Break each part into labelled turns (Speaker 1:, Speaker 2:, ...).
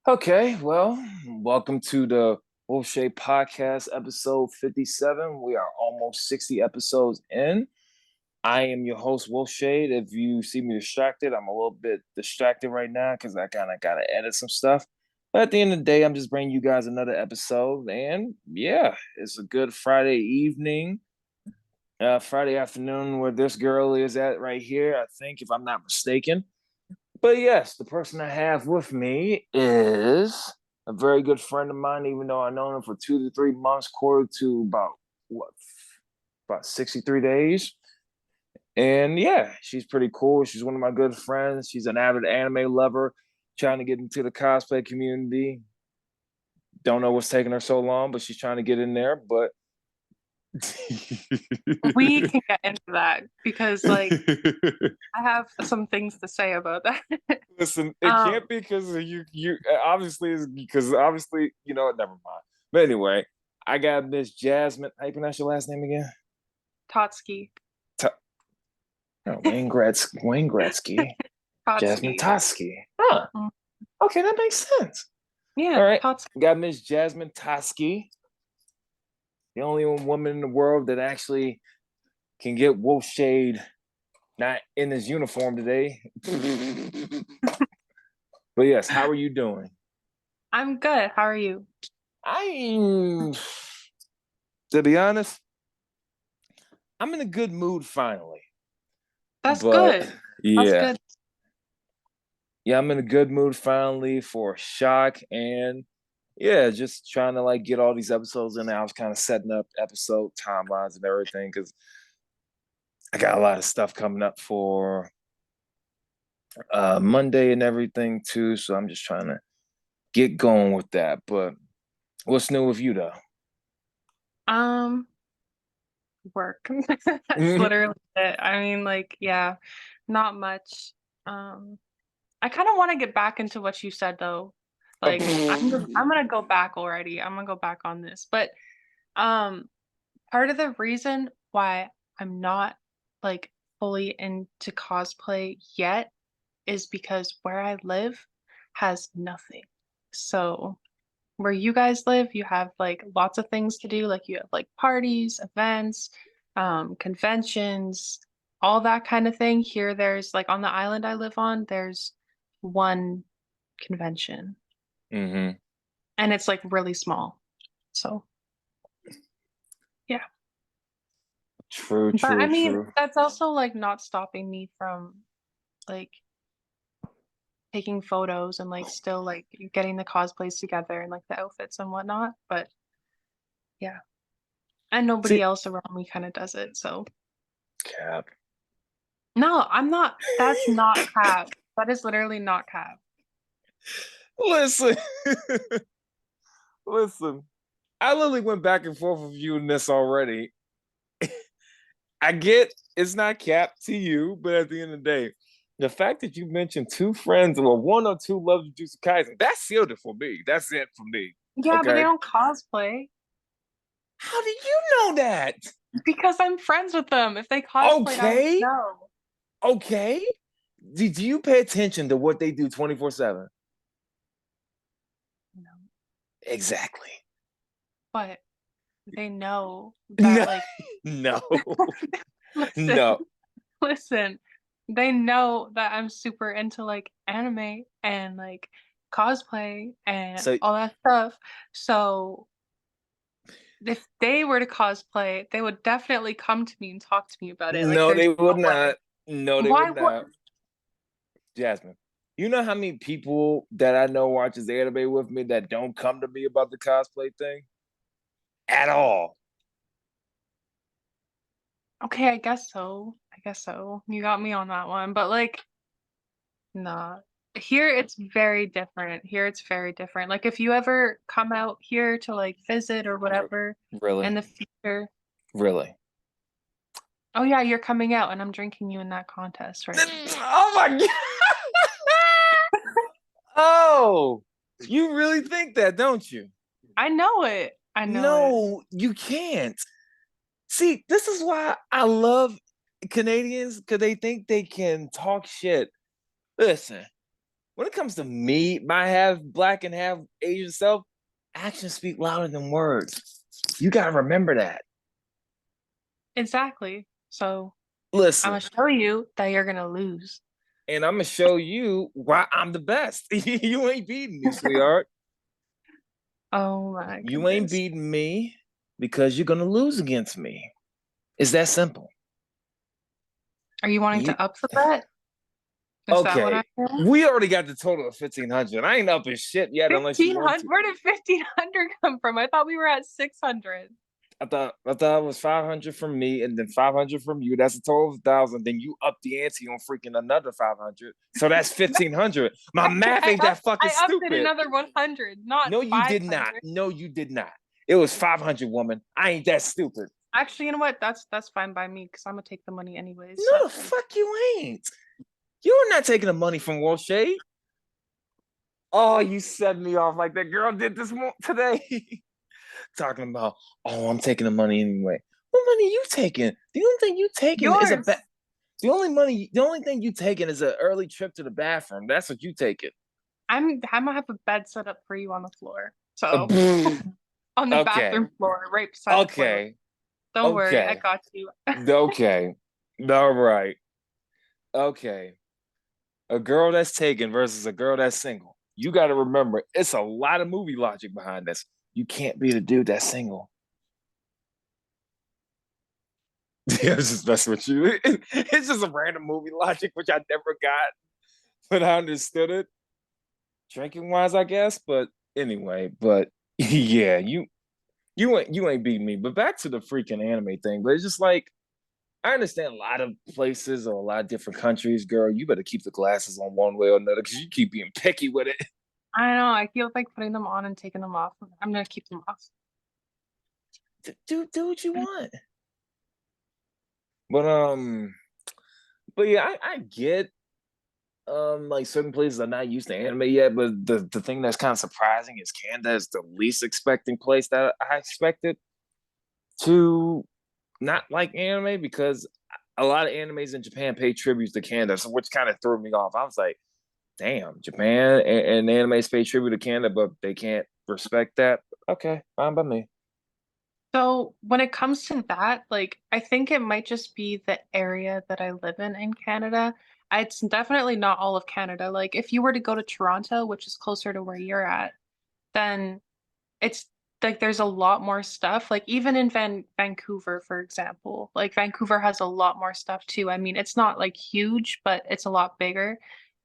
Speaker 1: Okay, well, welcome to the WolfShadePodcast episode 57. We are almost 60 episodes in. I am your host, WolfShade. If you see me distracted, I'm a little bit distracted right now because I kind of got to edit some stuff. But at the end of the day, I'm just bringing you guys another episode. And yeah, it's a good Friday evening, Friday afternoon where this girl is at right here, I think, if I'm not mistaken. But yes, the person I have with me is a very good friend of mine, even though I've known him for 2 to 3 months, quarter to what, about 63 days. And yeah, she's pretty cool. She's one of my good friends. She's an avid anime lover, trying to get into the cosplay community. Don't know what's taking her so long, but she's trying to get in there. But
Speaker 2: We can get into that because I have some things to say about that.
Speaker 1: Listen, it can't
Speaker 2: Um,
Speaker 1: be because you obviously is because obviously you know what. Never mind. But anyway, I got Miss Jasmine. How you pronounce your last name again?
Speaker 2: Totski.
Speaker 1: T- no, Wayne Gretzky. Jasmine
Speaker 2: Totski.
Speaker 1: Toski. Huh.
Speaker 2: Mm.
Speaker 1: Okay, that makes sense. All
Speaker 2: Yeah,
Speaker 1: right,
Speaker 2: Totski.
Speaker 1: got Miss Jasmine Toski, the only woman in the world that actually can get Wolf Shade not in his uniform today. But yes, how are you doing?
Speaker 2: I'm good. How are you?
Speaker 1: I, to be honest, I'm in a good mood finally.
Speaker 2: That's
Speaker 1: But
Speaker 2: good. That's
Speaker 1: yeah,
Speaker 2: good.
Speaker 1: yeah, I'm in a good mood finally for a shock and yeah, just trying to like get all these episodes in. I was kind of setting up episode timelines and everything because I got a lot of stuff coming up for Monday and everything too. So I'm just trying to get going with that. But what's new with you though?
Speaker 2: Um, Work. That's literally it. I mean, yeah, not much. Um, I kind of want to get back into what you said though. I'm gonna go back already. I'm gonna go back on this. But um part of the reason why I'm not like fully into cosplay yet is because where I live has nothing. So where you guys live, you have like lots of things to do. Like you have like parties, events, conventions, all that kind of thing. Here, there's like on the island I live on, there's one convention
Speaker 1: Mm-hmm.
Speaker 2: and it's like really small. So yeah.
Speaker 1: True,
Speaker 2: But I
Speaker 1: true,
Speaker 2: mean,
Speaker 1: true.
Speaker 2: that's also like not stopping me from like taking photos and like still like getting the cosplays together and like the outfits and whatnot. But yeah. And nobody
Speaker 1: See,
Speaker 2: else around me kind of does it. So
Speaker 1: Cap.
Speaker 2: no, I'm not. That's not cap. That is literally not cap.
Speaker 1: Listen, listen. I literally went back and forth with you in this already. I get it's not capped to you, but at the end of the day, the fact that you mentioned two friends or one or two loves of Jujutsu Kaisen, that sealed it for me. That's it for me.
Speaker 2: Yeah, but they
Speaker 1: Okay.
Speaker 2: don't cosplay
Speaker 1: How do you know that?
Speaker 2: because I'm friends with them. If they cosplayed, I would
Speaker 1: Okay.
Speaker 2: know.
Speaker 1: Okay. Did you pay attention to what they do 24/7?
Speaker 2: No.
Speaker 1: Exactly.
Speaker 2: But they know that
Speaker 1: No,
Speaker 2: like
Speaker 1: no,
Speaker 2: listen,
Speaker 1: no.
Speaker 2: listen. They know that I'm super into like anime and like cosplay and
Speaker 1: So
Speaker 2: all that stuff. So if they were to cosplay, they would definitely come to me and talk to me about it. Like
Speaker 1: no,
Speaker 2: there's
Speaker 1: they would
Speaker 2: no way.
Speaker 1: not. No, they would
Speaker 2: Why would
Speaker 1: not. Jasmine, you know how many people that I know watches anime with me that don't come to me about the cosplay thing at all?
Speaker 2: okay, I guess so. I guess so. You got me on that one. But like, nah. Here it's very different. Here it's very different. Like if you ever come out here to like visit or whatever in
Speaker 1: Really,
Speaker 2: the future.
Speaker 1: really.
Speaker 2: Oh yeah, you're coming out and I'm drinking you in that contest, right?
Speaker 1: Oh my god! Oh, you really think that, don't you?
Speaker 2: I know it. I know it.
Speaker 1: No, you can't. See, this is why I love Canadians because they think they can talk shit. Listen, when it comes to me, my half black and half Asian self, actions speak louder than words. You gotta remember that.
Speaker 2: Exactly. So I'm
Speaker 1: Listen,
Speaker 2: gonna show you that you're gonna lose.
Speaker 1: and I'm gonna show you why I'm the best. You ain't beating me, sweetheart.
Speaker 2: Oh my
Speaker 1: You ain't
Speaker 2: goodness.
Speaker 1: beating me because you're gonna lose against me. It's that simple.
Speaker 2: Are you wanting
Speaker 1: You
Speaker 2: to up the bet? Is that what
Speaker 1: okay?
Speaker 2: I'm hearing?
Speaker 1: We already got the total of 1,500. I ain't up in shit yet unless you want
Speaker 2: 1,500?
Speaker 1: to.
Speaker 2: Where did 1,500 come from? I thought we were at 600.
Speaker 1: I thought it was 500 from me and then 500 from you. That's a total of 1,000. Then you up the ante on freaking another 500. So that's 1,500. My math ain't that fucking
Speaker 2: I upped it
Speaker 1: stupid.
Speaker 2: another 100, not
Speaker 1: No, you did not.
Speaker 2: 500.
Speaker 1: No, you did not. It was 500, woman. I ain't that stupid.
Speaker 2: Actually, you know what? That's fine by me because I'm gonna take the money anyways.
Speaker 1: No,
Speaker 2: So
Speaker 1: the fuck you ain't. You're not taking the money from Wolf Shade. Oh, you set me off like that girl did today. Talking about, oh, I'm taking the money anyway. What money you taking? The only thing you taking is
Speaker 2: yours.
Speaker 1: the only thing you taking is an early trip to the bathroom. That's what you taking.
Speaker 2: I'm gonna have a bed set up for you on the floor. So on the
Speaker 1: Okay,
Speaker 2: bathroom floor, right beside the toilet.
Speaker 1: okay,
Speaker 2: Don't worry, I
Speaker 1: okay,
Speaker 2: got you.
Speaker 1: okay. All right, okay. A girl that's taken versus a girl that's single. You got to remember, it's a lot of movie logic behind this. You can't be the dude that's single. Yeah, it's just messing with you. It's just a random movie logic, which I never got, but I understood it. Drinking wise, I guess. But anyway, but yeah, you ain't beating me. But back to the freaking anime thing. But it's just like I understand a lot of places or a lot of different countries, girl. You better keep the glasses on one way or another because you keep being picky with it.
Speaker 2: I know, I feel like putting them on and taking them off. I'm gonna keep them off.
Speaker 1: Do what you want. But but yeah, I get like certain places are not used to anime yet, but the thing that's kind of surprising is Canada is the least expecting place that I expected to not like anime because a lot of animes in Japan pay tributes to Canada, so which kind of threw me off. I was like, damn, Japan and animes pay tribute to Canada, but they can't respect that. Okay, fine by me.
Speaker 2: So when it comes to that, like I think it might just be the area that I live in Canada. It's definitely not all of Canada. Like if you were to go to Toronto, which is closer to where you're at, then it's like there's a lot more stuff. Like even in Vancouver, for example, like Vancouver has a lot more stuff too. I mean, it's not like huge, but it's a lot bigger.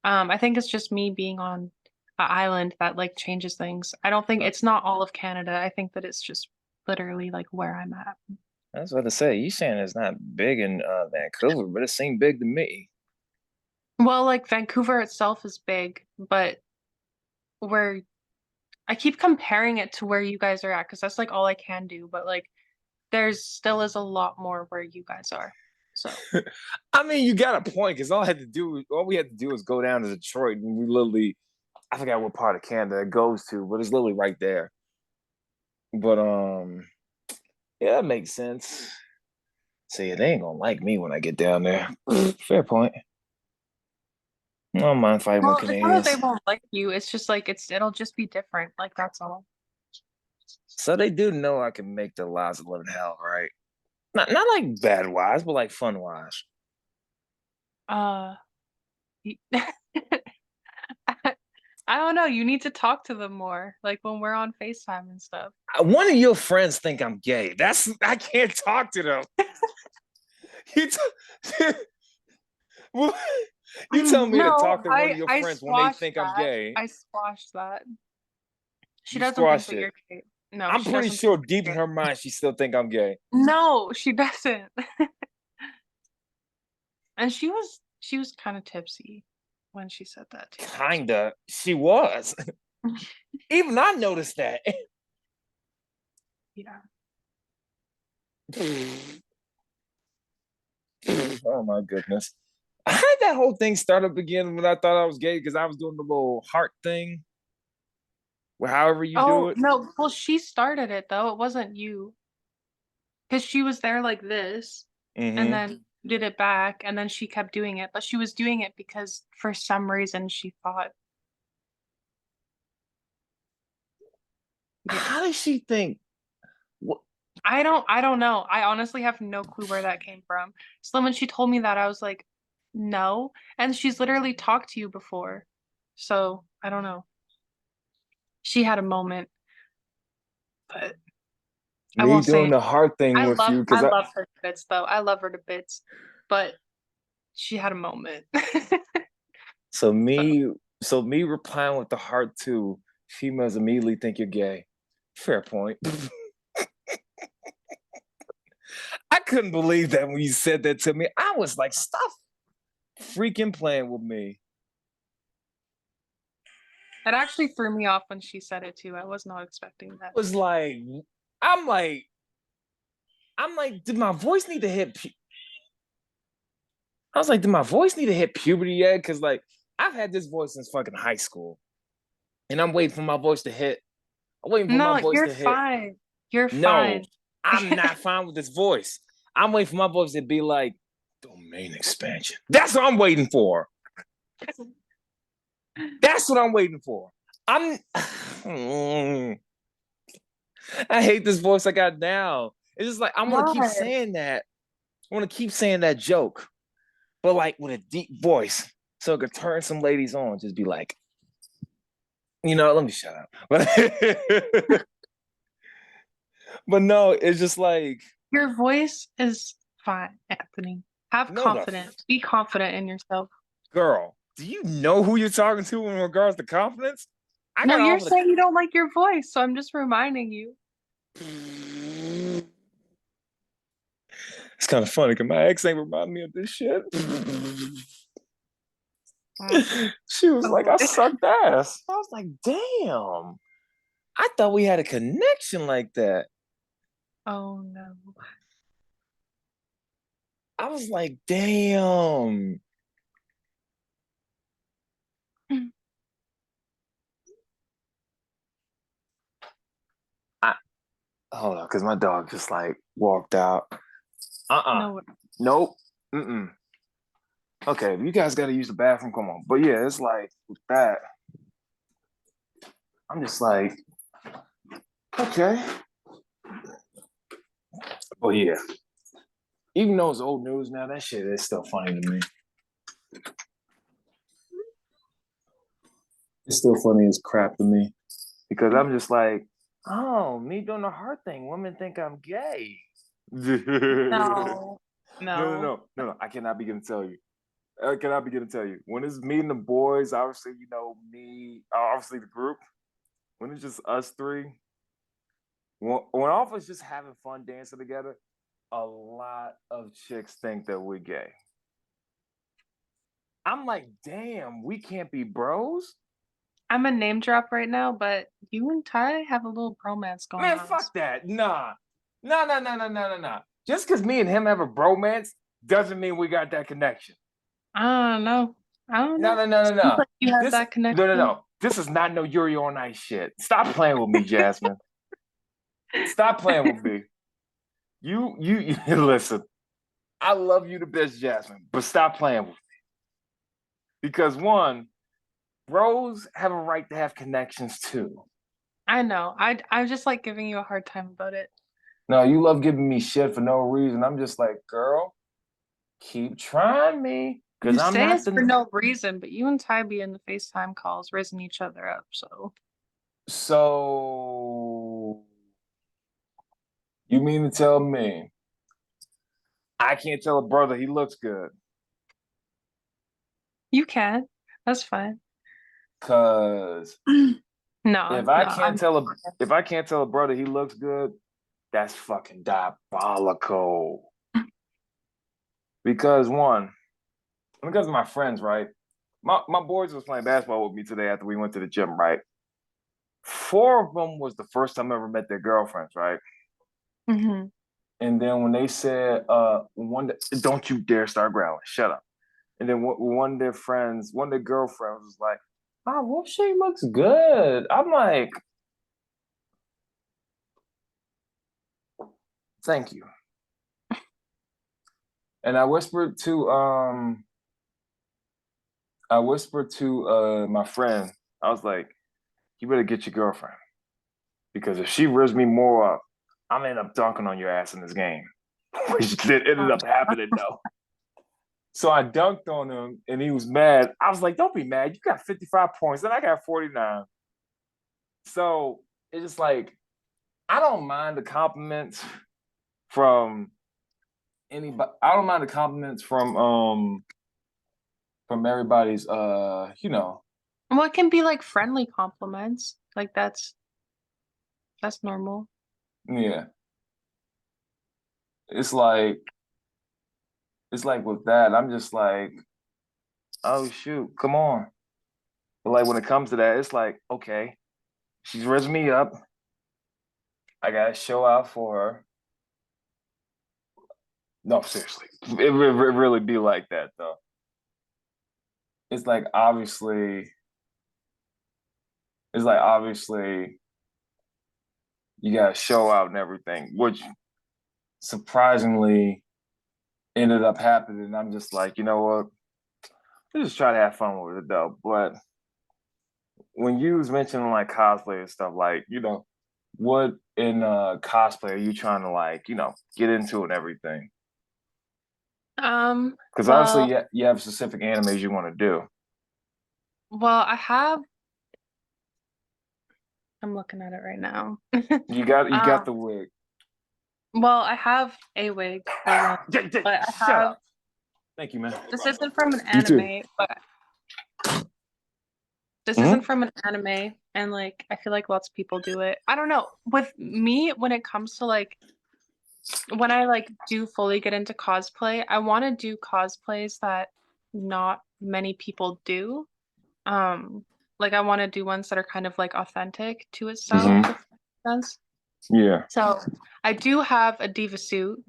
Speaker 2: I think it's just me being on an island that like changes things. I don't think it's not all of Canada. I think that it's just literally like where I'm at.
Speaker 1: I was about to say, you saying it's not big in Vancouver, but it seemed big to me.
Speaker 2: Well, like Vancouver itself is big, but where I keep comparing it to where you guys are at because that's like all I can do. But like there's still is a lot more where you guys are. So
Speaker 1: I mean, you got a point because all we had to do was go down to Detroit, and we literally, I forgot what part of Canada it goes to, but it's literally right there. But yeah, that makes sense. See, they ain't gonna like me when I get down there. Fair point. I don't mind fighting with
Speaker 2: well, it's not that they
Speaker 1: Canadians.
Speaker 2: won't like you. It's just like it'll just be different. Like that's all.
Speaker 1: So they do know I can make their lives a living hell, right? Not like bad wise, but like fun wise.
Speaker 2: Uh I don't know. You need to talk to them more, like when we're on FaceTime and stuff.
Speaker 1: One of your friends think I'm gay. I can't talk to them. You, t- you tell me to
Speaker 2: No,
Speaker 1: talk to one of your
Speaker 2: I
Speaker 1: friends when they
Speaker 2: squashed
Speaker 1: think I'm
Speaker 2: that.
Speaker 1: gay.
Speaker 2: I squashed that. She
Speaker 1: You
Speaker 2: doesn't think
Speaker 1: squash
Speaker 2: that
Speaker 1: it.
Speaker 2: you're gay. No,
Speaker 1: I'm
Speaker 2: she
Speaker 1: pretty
Speaker 2: doesn't think
Speaker 1: sure
Speaker 2: you're
Speaker 1: deep in
Speaker 2: gay.
Speaker 1: her mind she still think I'm gay.
Speaker 2: No, she doesn't. And she was kind of tipsy when she said that too.
Speaker 1: Kinda. She was. Even I noticed that.
Speaker 2: Yeah.
Speaker 1: Oh my goodness. How did that whole thing start up again when I thought I was gay because I was doing the little heart thing? Well, however you do
Speaker 2: Oh,
Speaker 1: it.
Speaker 2: no. Well, she started it though. It wasn't you. Because she was there like this and
Speaker 1: Mm-hmm.
Speaker 2: then did it back and then she kept doing it. But she was doing it because for some reason she thought. Yeah.
Speaker 1: How does she think? What?
Speaker 2: I don't know. I honestly have no clue where that came from. So when she told me that, I was like, no. And she's literally talked to you before. So I don't know. She had a moment, but I
Speaker 1: Me
Speaker 2: won't say
Speaker 1: doing the
Speaker 2: anything.
Speaker 1: hard thing with you
Speaker 2: I
Speaker 1: because
Speaker 2: love her to bits though. I love her to bits. But she had a moment.
Speaker 1: so
Speaker 2: So
Speaker 1: me so me replying with the heart too, females immediately think you're gay. Fair point. I couldn't believe that when you said that to me. I was like, stop freaking playing with me.
Speaker 2: it actually threw me off when she said it too. I was not expecting that.
Speaker 1: I was like, I'm like, I'm like, did my voice need to hit? I was like, did my voice need to hit puberty yet? Because like, I've had this voice since fucking high school, and I'm waiting for my voice to hit. I'm waiting for my
Speaker 2: No,
Speaker 1: voice
Speaker 2: you're
Speaker 1: to hit.
Speaker 2: fine. You're
Speaker 1: No,
Speaker 2: fine.
Speaker 1: I'm not fine with this voice. I'm waiting for my voice to be like domain expansion. That's what I'm waiting for. That's what I'm waiting for. I'm. I hate this voice I got now. It's just like I want to keep
Speaker 2: Why?
Speaker 1: saying that. I want to keep saying that joke, but like with a deep voice, so it could turn some ladies on. Just be like, let me shut up. But no, it's just like,
Speaker 2: Your voice is fine, Anthony. Have
Speaker 1: no,
Speaker 2: confidence. Be confident in yourself.
Speaker 1: girl. Do you know who you're talking to in regards to confidence? I
Speaker 2: No,
Speaker 1: got
Speaker 2: you're
Speaker 1: off of
Speaker 2: saying you don't like your voice, so I'm just reminding you.
Speaker 1: the. It's kind of funny because my ex ain't remind me of this shit.
Speaker 2: Mm.
Speaker 1: She was like,
Speaker 2: Oh,
Speaker 1: I sucked ass. I was like, damn. I thought we had a connection like that.
Speaker 2: oh no.
Speaker 1: I was like, damn. I, hold on, because my dog just like walked out.
Speaker 2: No.
Speaker 1: Nope. Mm-mm. Okay, if you guys got to use the bathroom, come on. But yeah, it's like with that. I'm just like, okay. But yeah, even though it's old news now, that shit is still funny to me. It's still funny as crap to me because I'm just like, oh, me doing the hard thing. Women think I'm gay. No,
Speaker 2: No.
Speaker 1: no,
Speaker 2: No.
Speaker 1: no, no, no. I cannot begin to tell you. I cannot begin to tell you. When it's me and the boys, obviously, me, obviously the group. When it's just us three, when all of us just having fun dancing together, a lot of chicks think that we're gay. I'm like, damn, we can't be bros.
Speaker 2: I'm a name drop right now, but you and Ty have a little bromance going
Speaker 1: Man,
Speaker 2: on.
Speaker 1: fuck that. Nah. Nah, nah, nah, nah, nah, nah, nah. Just because me and him have a bromance doesn't mean we got that connection.
Speaker 2: I don't know. I don't
Speaker 1: No,
Speaker 2: know.
Speaker 1: no, no, no,
Speaker 2: Seems
Speaker 1: no.
Speaker 2: like you have
Speaker 1: This,
Speaker 2: that
Speaker 1: no, no,
Speaker 2: connection.
Speaker 1: no. This is not no Yuri on Ice shit. Stop playing with me, Jasmine. Stop playing with me. You listen. I love you the best, Jasmine, but stop playing with me. Because one, bros have a right to have connections too.
Speaker 2: I know. I'm just like giving you a hard time about it.
Speaker 1: No, you love giving me shit for no reason. I'm just like, girl, keep trying me. Cause
Speaker 2: You
Speaker 1: I'm
Speaker 2: say
Speaker 1: not
Speaker 2: it's for
Speaker 1: the
Speaker 2: no reason, but you and Ty be in the FaceTime calls, raising each other up. So
Speaker 1: so you mean to tell me I can't tell a brother he looks good?
Speaker 2: you can. That's fine.
Speaker 1: Cause
Speaker 2: No,
Speaker 1: if I
Speaker 2: no,
Speaker 1: can't tell a if I can't tell a brother he looks good, that's fucking diabolical. Because one, because of my friends, right? My boys was playing basketball with me today after we went to the gym, right? Four of them was the first time I ever met their girlfriends, right?
Speaker 2: hmm
Speaker 1: And then when they said, don't you dare start growling, shut up. And then one of their friends, one of their girlfriends was like, oh, well, she looks good. I'm like, thank you. And I whispered to my friend, I was like, you better get your girlfriend. Because if she rips me more up, I'm gonna end up dunking on your ass in this game, which ended up happening though. So I dunked on him, and he was mad. I was like, "Don't be mad. You got 55 points, and I got 49." So it's just like I don't mind the compliments from anybody. I don't mind the compliments from everybody's
Speaker 2: Well, it can be like friendly compliments. Like that's normal.
Speaker 1: yeah. It's like with that, I'm just like, oh shoot, come on. But like when it comes to that, it's like, okay, she's raised me up. I gotta show out for her. No, seriously. It really be like that though. It's like obviously you gotta show out and everything, which surprisingly ended up happening. I'm just like, you know what? Let's just try to have fun with it though. But when you was mentioning like cosplay and stuff, like, what in cosplay are you trying to like, get into and everything? Because obviously
Speaker 2: Well,
Speaker 1: you have specific animes you want to do.
Speaker 2: well, I'm looking at it right now.
Speaker 1: You got
Speaker 2: Um,
Speaker 1: the wig.
Speaker 2: well, I have a wig for one, but I
Speaker 1: Shut
Speaker 2: have
Speaker 1: up. Thank you, man.
Speaker 2: this isn't from an
Speaker 1: You too.
Speaker 2: anime, but this
Speaker 1: Hmm.
Speaker 2: isn't from an anime, and like I feel like lots of people do it. I don't know. With me, when it comes to like when I like do fully get into cosplay, I want to do cosplays that not many people do. Um, like I want to do ones that are kind of like authentic to itself,
Speaker 1: Hmm.
Speaker 2: if that makes sense.
Speaker 1: Yeah.
Speaker 2: So I do have a diva suit,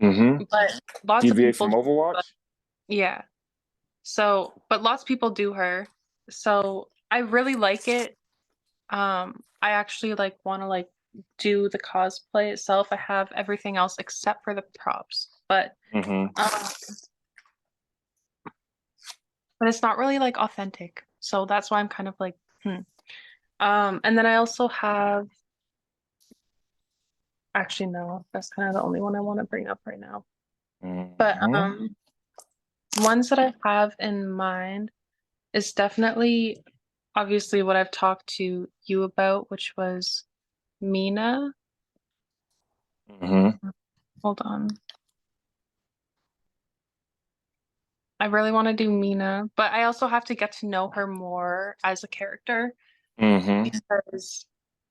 Speaker 1: Hmm.
Speaker 2: but lots of
Speaker 1: Deviate
Speaker 2: people
Speaker 1: from
Speaker 2: do,
Speaker 1: Overwatch.
Speaker 2: but yeah. So, but lots of people do her. So I really like it. I actually like want to like do the cosplay itself. I have everything else except for the props,
Speaker 1: Hmm.
Speaker 2: um, but it's not really like authentic. So that's why I'm kind of like, hmm. And then I also have, actually no, that's kind of the only one I want to bring up right now. But
Speaker 1: Hmm.
Speaker 2: ones that I have in mind is definitely obviously what I've talked to you about, which was Mina.
Speaker 1: Hmm.
Speaker 2: Hold on. I really want to do Mina, but I also have to get to know her more as a character
Speaker 1: Hmm.
Speaker 2: because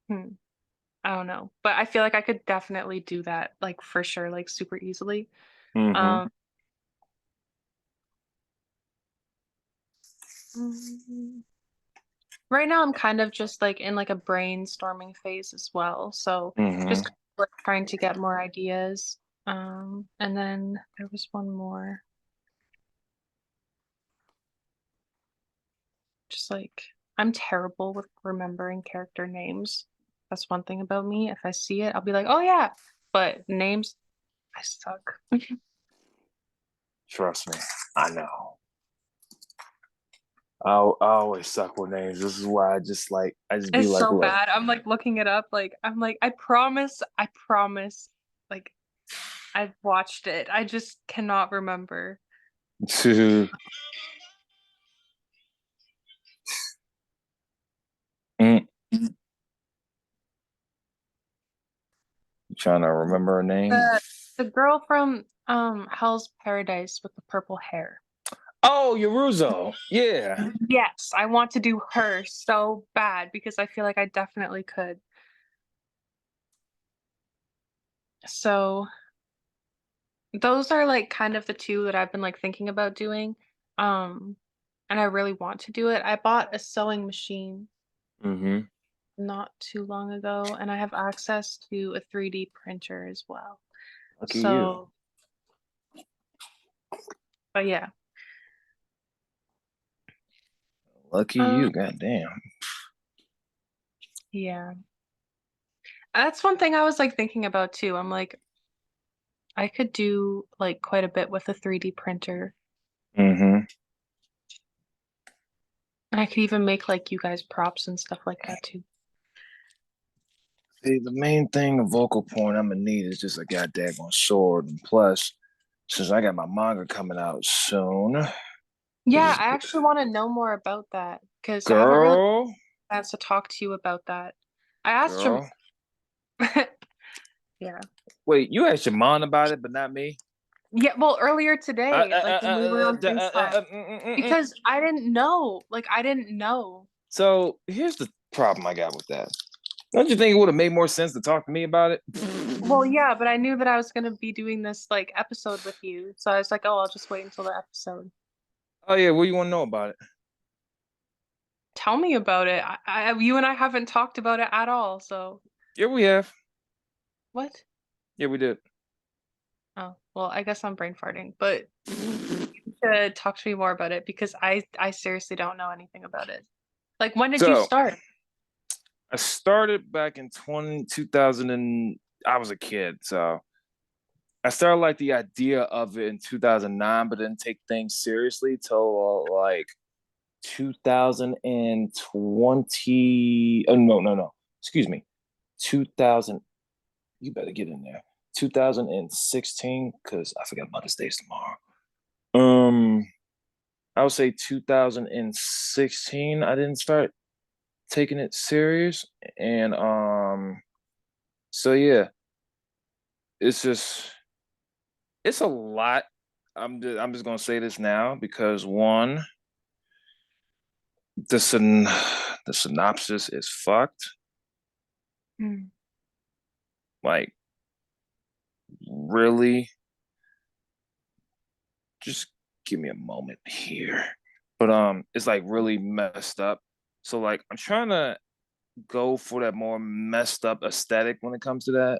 Speaker 2: I don't know. But I feel like I could definitely do that, like for sure, like super easily.
Speaker 1: Hmm.
Speaker 2: Um, mm, right now I'm kind of just like in like a brainstorming phase as well. So just
Speaker 1: Hmm.
Speaker 2: kind of, like trying to get more ideas. And then there was one more. Just like I'm terrible with remembering character names. That's one thing about me. If I see it, I'll be like, "Oh yeah." But names, I suck.
Speaker 1: Trust me, I know. I always suck with names. This is why I just be
Speaker 2: It's
Speaker 1: like,
Speaker 2: so
Speaker 1: look.
Speaker 2: bad. I'm like looking it up. Like I'm like, I promise. Like I've watched it. I just cannot remember.
Speaker 1: Mm. Trying to remember a name.
Speaker 2: The girl from Hell's Paradise with the purple hair.
Speaker 1: Oh, Yaruzo. Yeah.
Speaker 2: Yes, I want to do her so bad because I feel like I definitely could. So those are like kind of the two that I've been like thinking about doing. Um, and I really want to do it. I bought a sewing machine
Speaker 1: Hmm.
Speaker 2: not too long ago, and I have access to a 3D printer as well.
Speaker 1: Lucky you.
Speaker 2: So, but yeah.
Speaker 1: Lucky
Speaker 2: Um,
Speaker 1: you. Goddamn.
Speaker 2: yeah. That's one thing I was like thinking about too. I'm like, I could do like quite a bit with a 3D printer.
Speaker 1: Hmm.
Speaker 2: And I could even make like you guys props and stuff like that too.
Speaker 1: See, the main thing, the vocal point I'm gonna need is just a goddamn sword. And plus, since I got my manga coming out soon, which
Speaker 2: Yeah,
Speaker 1: is
Speaker 2: I actually want to know more about that because I haven't really
Speaker 1: girl,
Speaker 2: had a chance to talk to you about that. I asked him.
Speaker 1: girl.
Speaker 2: Yeah.
Speaker 1: Wait, you asked your mom about it, but not me.
Speaker 2: Yeah, well, earlier today, like when we were on FaceTime, because I didn't know. Like I didn't know.
Speaker 1: So here's the problem I got with that. Don't you think it would have made more sense to talk to me about it?
Speaker 2: Well, yeah, but I knew that I was gonna be doing this like episode with you. So I was like, oh, I'll just wait until the episode.
Speaker 1: Oh yeah, what do you want to know about it?
Speaker 2: Tell me about it. You and I haven't talked about it at all. So
Speaker 1: Yeah, we have.
Speaker 2: what?
Speaker 1: Yeah, we did.
Speaker 2: Oh, well, I guess I'm brain farting, but to talk to me more about it because I seriously don't know anything about it. Like when did you
Speaker 1: So
Speaker 2: start?
Speaker 1: I started back in 2000 and I was a kid, so I started like the idea of it in 2009, but didn't take things seriously till like 2020. Oh, no, no, no. Excuse me. 2000. You better get in there. 2016, because I forgot Mother's Day's tomorrow. Um, I would say 2016. I didn't start taking it serious, and so yeah, it's just it's a lot. I'm just gonna say this now because one, the syn the synopsis is fucked.
Speaker 2: Mm.
Speaker 1: Like really, just give me a moment here. But it's like really messed up. So like I'm trying to go for that more messed up aesthetic when it comes to that.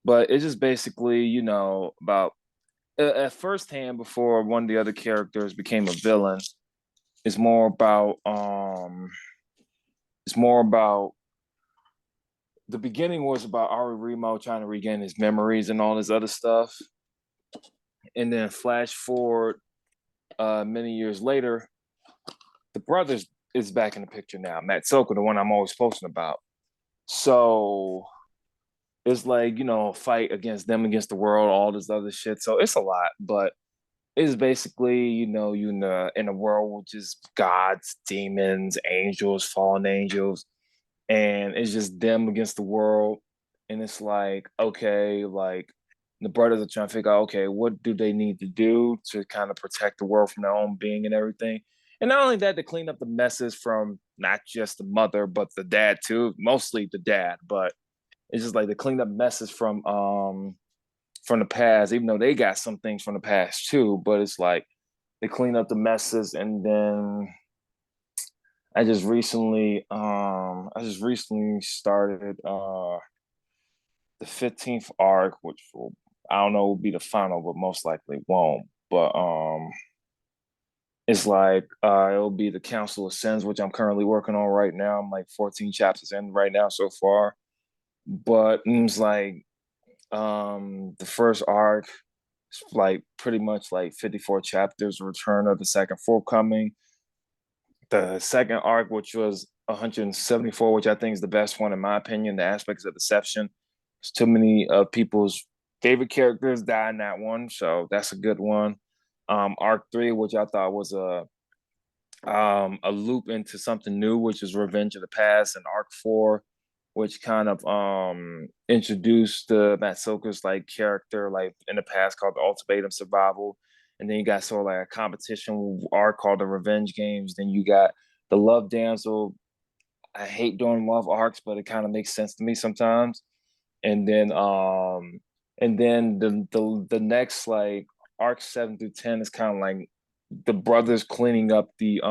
Speaker 1: But it's just basically, about at first hand before one of the other characters became a villain, it's more about the beginning was about Ari Remo trying to regain his memories and all this other stuff. And then flash forward many years later, the brothers is back in the picture now. Matt Soka, the one I'm always posting about. So it's like, fight against them, against the world, all this other shit. So it's a lot, but it's basically, you in a world with just gods, demons, angels, fallen angels, and it's just them against the world. And it's like, okay, like the brothers are trying to figure out, okay, what do they need to do to kind of protect the world from their own being and everything. And not only that, to clean up the messes from not just the mother, but the dad too, mostly the dad, but it's just like to clean up messes from the past, even though they got some things from the past too. But it's like they clean up the messes, and then I just recently started the 15th arc, which I don't know will be the final, but most likely won't. But it's like it'll be the Council of Sins, which I'm currently working on right now. I'm like 14 chapters in right now so far. But it's like the first arc is like pretty much like 54 chapters, Return of the Second Forthcoming. The second arc, which was 174, which I think is the best one in my opinion, the aspects of deception. There's too many of people's favorite characters die in that one, so that's a good one. Arc 3, which I thought was a loop into something new, which is Revenge of the Past, and Arc 4, which kind of introduced the Matsuka's like character like in the past called the Ultimatum Survival. And then you got sort of like a competition arc called the Revenge Games. Then you got the Love Damsel. I hate doing love arcs, but it kind of makes sense to me sometimes. And then the next like arc 7 through 10 is kind of like the brothers clean up the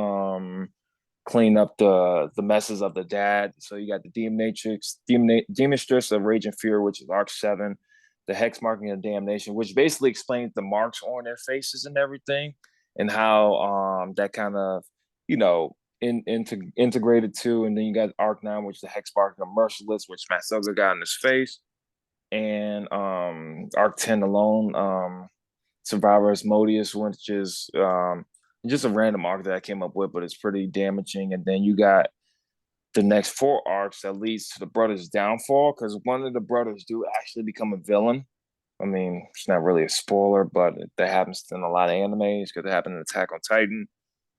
Speaker 1: messes of the dad. So you got the Demonstress of Rage and Fear, which is arc 7, the Hex Marking of Damnation, which basically explains the marks on their faces and everything, and how that kind of integrated too. And then you got arc 9, which is the Hex Marking of Merciless, which Matt Sugar got in his face, and arc 10 alone, Survivor Asmodeus, which is just a random arc that I came up with, but it's pretty damaging. And then you got the next 4 arcs that leads to the brothers' downfall, because one of the brothers do actually become a villain. I mean, it's not really a spoiler, but that happens in a lot of animes because it happened in Attack on Titan.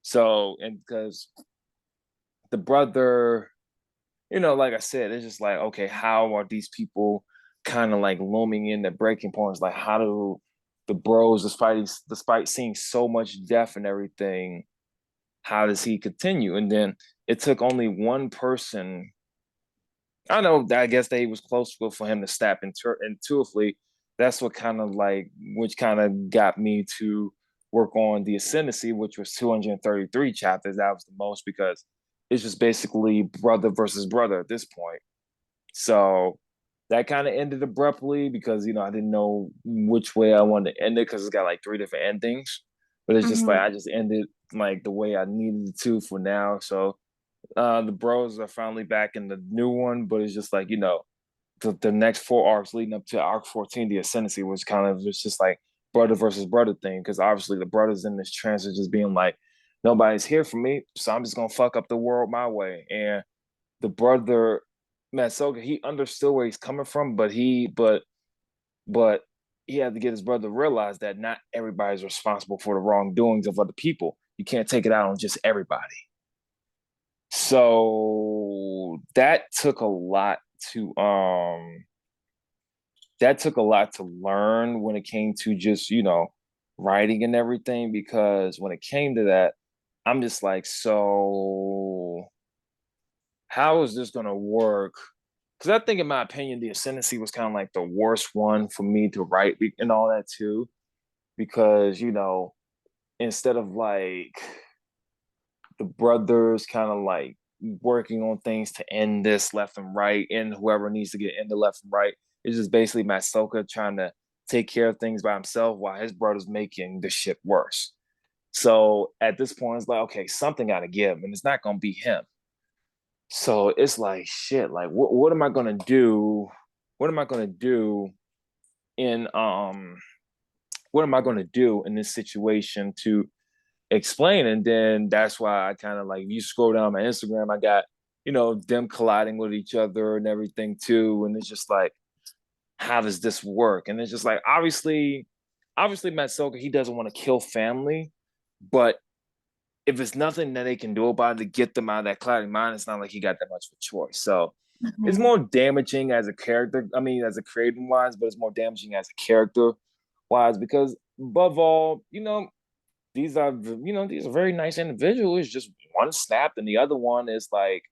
Speaker 1: So, and because the brother, like I said, it's just like, okay, how are these people kind of like looming in the breaking points? Like, how do the bros, despite seeing so much death and everything, how does he continue? And then it took only one person. I know. I guess that he was close with for him to snap intuitively. That's what kind of like, which kind of got me to work on the ascendancy, which was 233 chapters. That was the most because it's just basically brother versus brother at this point. So that kind of ended abruptly because I didn't know which way I wanted to end it because it's got like 3 different endings. But it's just like
Speaker 2: Mhm.
Speaker 1: I just ended like the way I needed to for now. So the bros are finally back in the new one, but it's just like the next 4 arcs leading up to arc 14, the ascendancy, was kind of just like brother versus brother thing because obviously the brothers in this trance are just being like, nobody's here for me, so I'm just gonna fuck up the world my way. And the brother Matsuka, he understood where he's coming from, but he had to get his brother to realize that not everybody's responsible for the wrongdoings of other people. You can't take it out on just everybody. So that took a lot to learn when it came to just, writing and everything, because when it came to that, I'm just like, so how is this gonna work? Because I think, in my opinion, the ascendancy was kind of like the worst one for me to write and all that too, because instead of like the brothers kind of like working on things to end this left and right, and whoever needs to get ended left and right. It's just basically Masoka trying to take care of things by himself while his brother's making the shit worse. So at this point, it's like, okay, something got to give, and it's not going to be him. So it's like, shit, like, what am I going to do? What am I going to do in, what am I going to do in this situation to explain? And then that's why I kind of like, you scroll down my Instagram, I got them colliding with each other and everything too, and it's just like, how does this work? And it's just like, obviously Matsuoka, he doesn't want to kill family, but if it's nothing that they can do about it to get them out of that cloudy mind, it's not like he got that much of a choice. So it's
Speaker 2: Mhm.
Speaker 1: more damaging as a character, I mean, as a creating wise, but it's more damaging as a character wise, because above all, these are very nice individuals. Just one snapped, and the other one is like,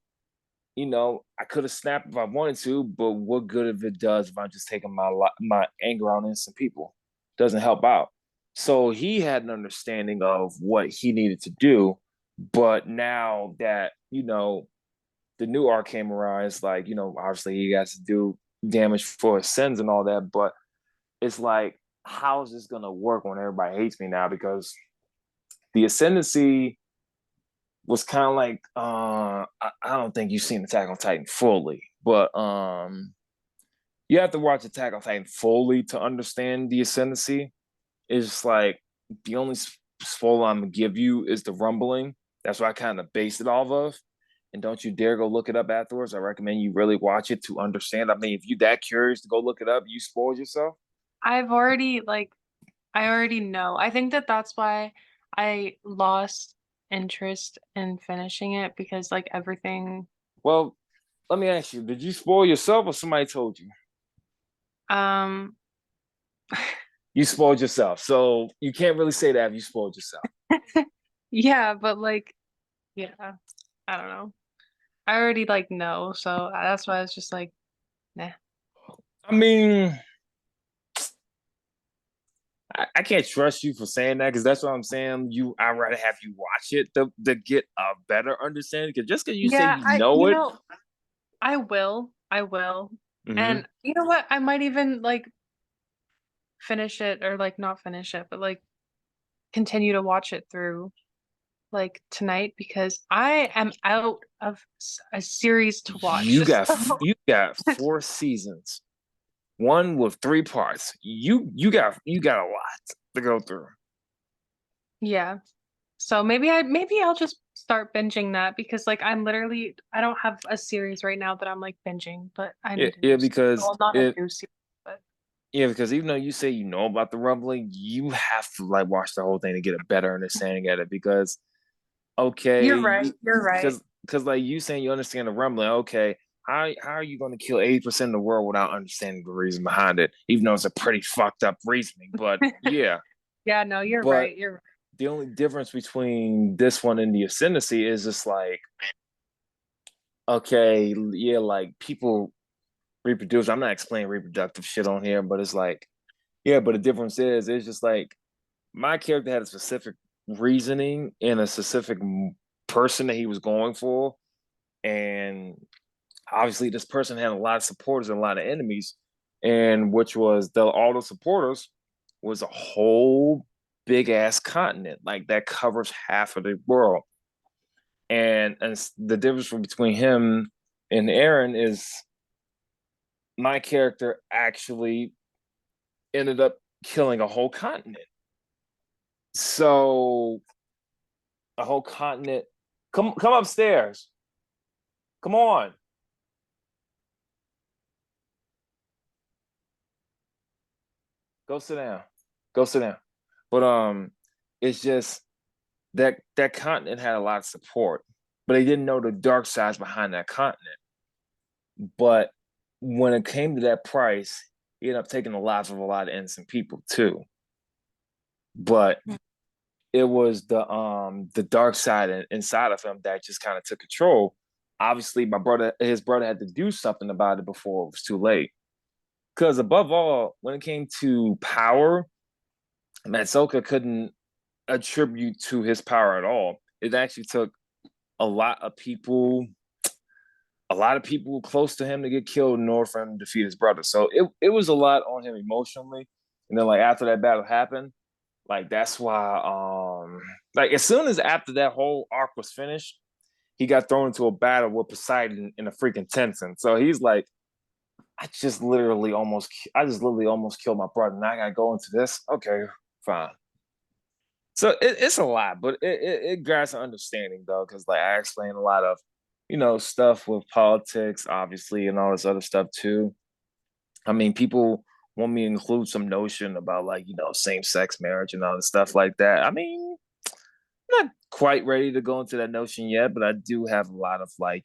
Speaker 1: I could have snapped if I wanted to, but what good if it does if I'm just taking my anger on innocent people? Doesn't help out. So he had an understanding of what he needed to do, but now that the new arc came around, it's like obviously he has to do damage for his sins and all that, but it's like, how is this gonna work when everybody hates me now? Because the ascendancy was kind of like, I don't think you've seen Attack on Titan fully, but you have to watch Attack on Titan fully to understand the ascendancy. It's like the only spoiler I'm gonna give you is the rumbling. That's what I kind of based it off of. And don't you dare go look it up afterwards. I recommend you really watch it to understand. I mean, if you that curious to go look it up, you spoiled yourself.
Speaker 2: I've already like I already know. I think that that's why I lost interest in finishing it because like everything
Speaker 1: Well, let me ask you: did you spoil yourself, or somebody told you?
Speaker 2: um
Speaker 1: You spoiled yourself, so you can't really say that if you spoiled yourself.
Speaker 2: yeah, but like yeah, I don't know. I already like know, so that's why I was just like, nah.
Speaker 1: I mean, I can't trust you for saying that, because that's what I'm saying. I'd rather have you watch it to get a better understanding. Because just because you say
Speaker 2: Yeah,
Speaker 1: you
Speaker 2: I
Speaker 1: know
Speaker 2: you
Speaker 1: it,
Speaker 2: know, I will. I will.
Speaker 1: mm-hmm.
Speaker 2: And you know what? I might even like finish it or like not finish it, but like continue to watch it through like tonight because I am out of a series to watch. So
Speaker 1: You got 4 seasons, one with 3 parts. You got a lot to go through.
Speaker 2: yeah. So maybe I'll just start binging that because, like, I don't have a series right now that I'm, like, binging, but I
Speaker 1: Yeah,
Speaker 2: need a
Speaker 1: yeah,
Speaker 2: new series.
Speaker 1: because
Speaker 2: Well, not a
Speaker 1: it
Speaker 2: new series, but
Speaker 1: yeah, because even though you say you know about the rumbling, you have to like watch the whole thing to get a better understanding at it. Because
Speaker 2: you're
Speaker 1: okay,
Speaker 2: right, you're right.
Speaker 1: because like you saying you understand the rumbling, okay, how are you going to kill 80% of the world without understanding the reason behind it? Even though it's a pretty fucked up reasoning, but yeah.
Speaker 2: Yeah, no, you're
Speaker 1: But
Speaker 2: right, you're right.
Speaker 1: the only difference between this one and the ascendancy is just like, okay, yeah, like people reproduce. I'm not explaining reproductive shit on here, but it's like, yeah, but the difference is, it's just like my character had a specific reasoning and a specific person that he was going for, and obviously this person had a lot of supporters and a lot of enemies, and which was the all the supporters was a whole big ass continent like that covers half of the world, and the difference between him and Aaron is my character actually ended up killing a whole continent. So a whole continent. Come upstairs. Come on. Go sit down. Go sit down. But it's just that continent had a lot of support, but they didn't know the dark sides behind that continent. But when it came to that price, he ended up taking the lives of a lot of innocent people too. But it was the dark side inside of him that just kind of took control. Obviously, his brother had to do something about it before it was too late. Because above all, when it came to power, Matsuoka couldn't attribute to his power at all. It actually took a lot of people, a lot of people close to him to get killed in order for him to defeat his brother. So it was a lot on him emotionally. And then like after that battle happened, like that's why like as soon as after that whole arc was finished, he got thrown into a battle with Poseidon in a freaking Tencent. So he's like, I just literally almost killed my brother. Now I gotta go into this. Okay, fine. So it's a lot, but it grabs an understanding though, because like I explain a lot of, stuff with politics, obviously, and all this other stuff too. I mean, people want me to include some notion about like, same sex marriage and all this stuff like that. I mean, I'm not quite ready to go into that notion yet, but I do have a lot of like,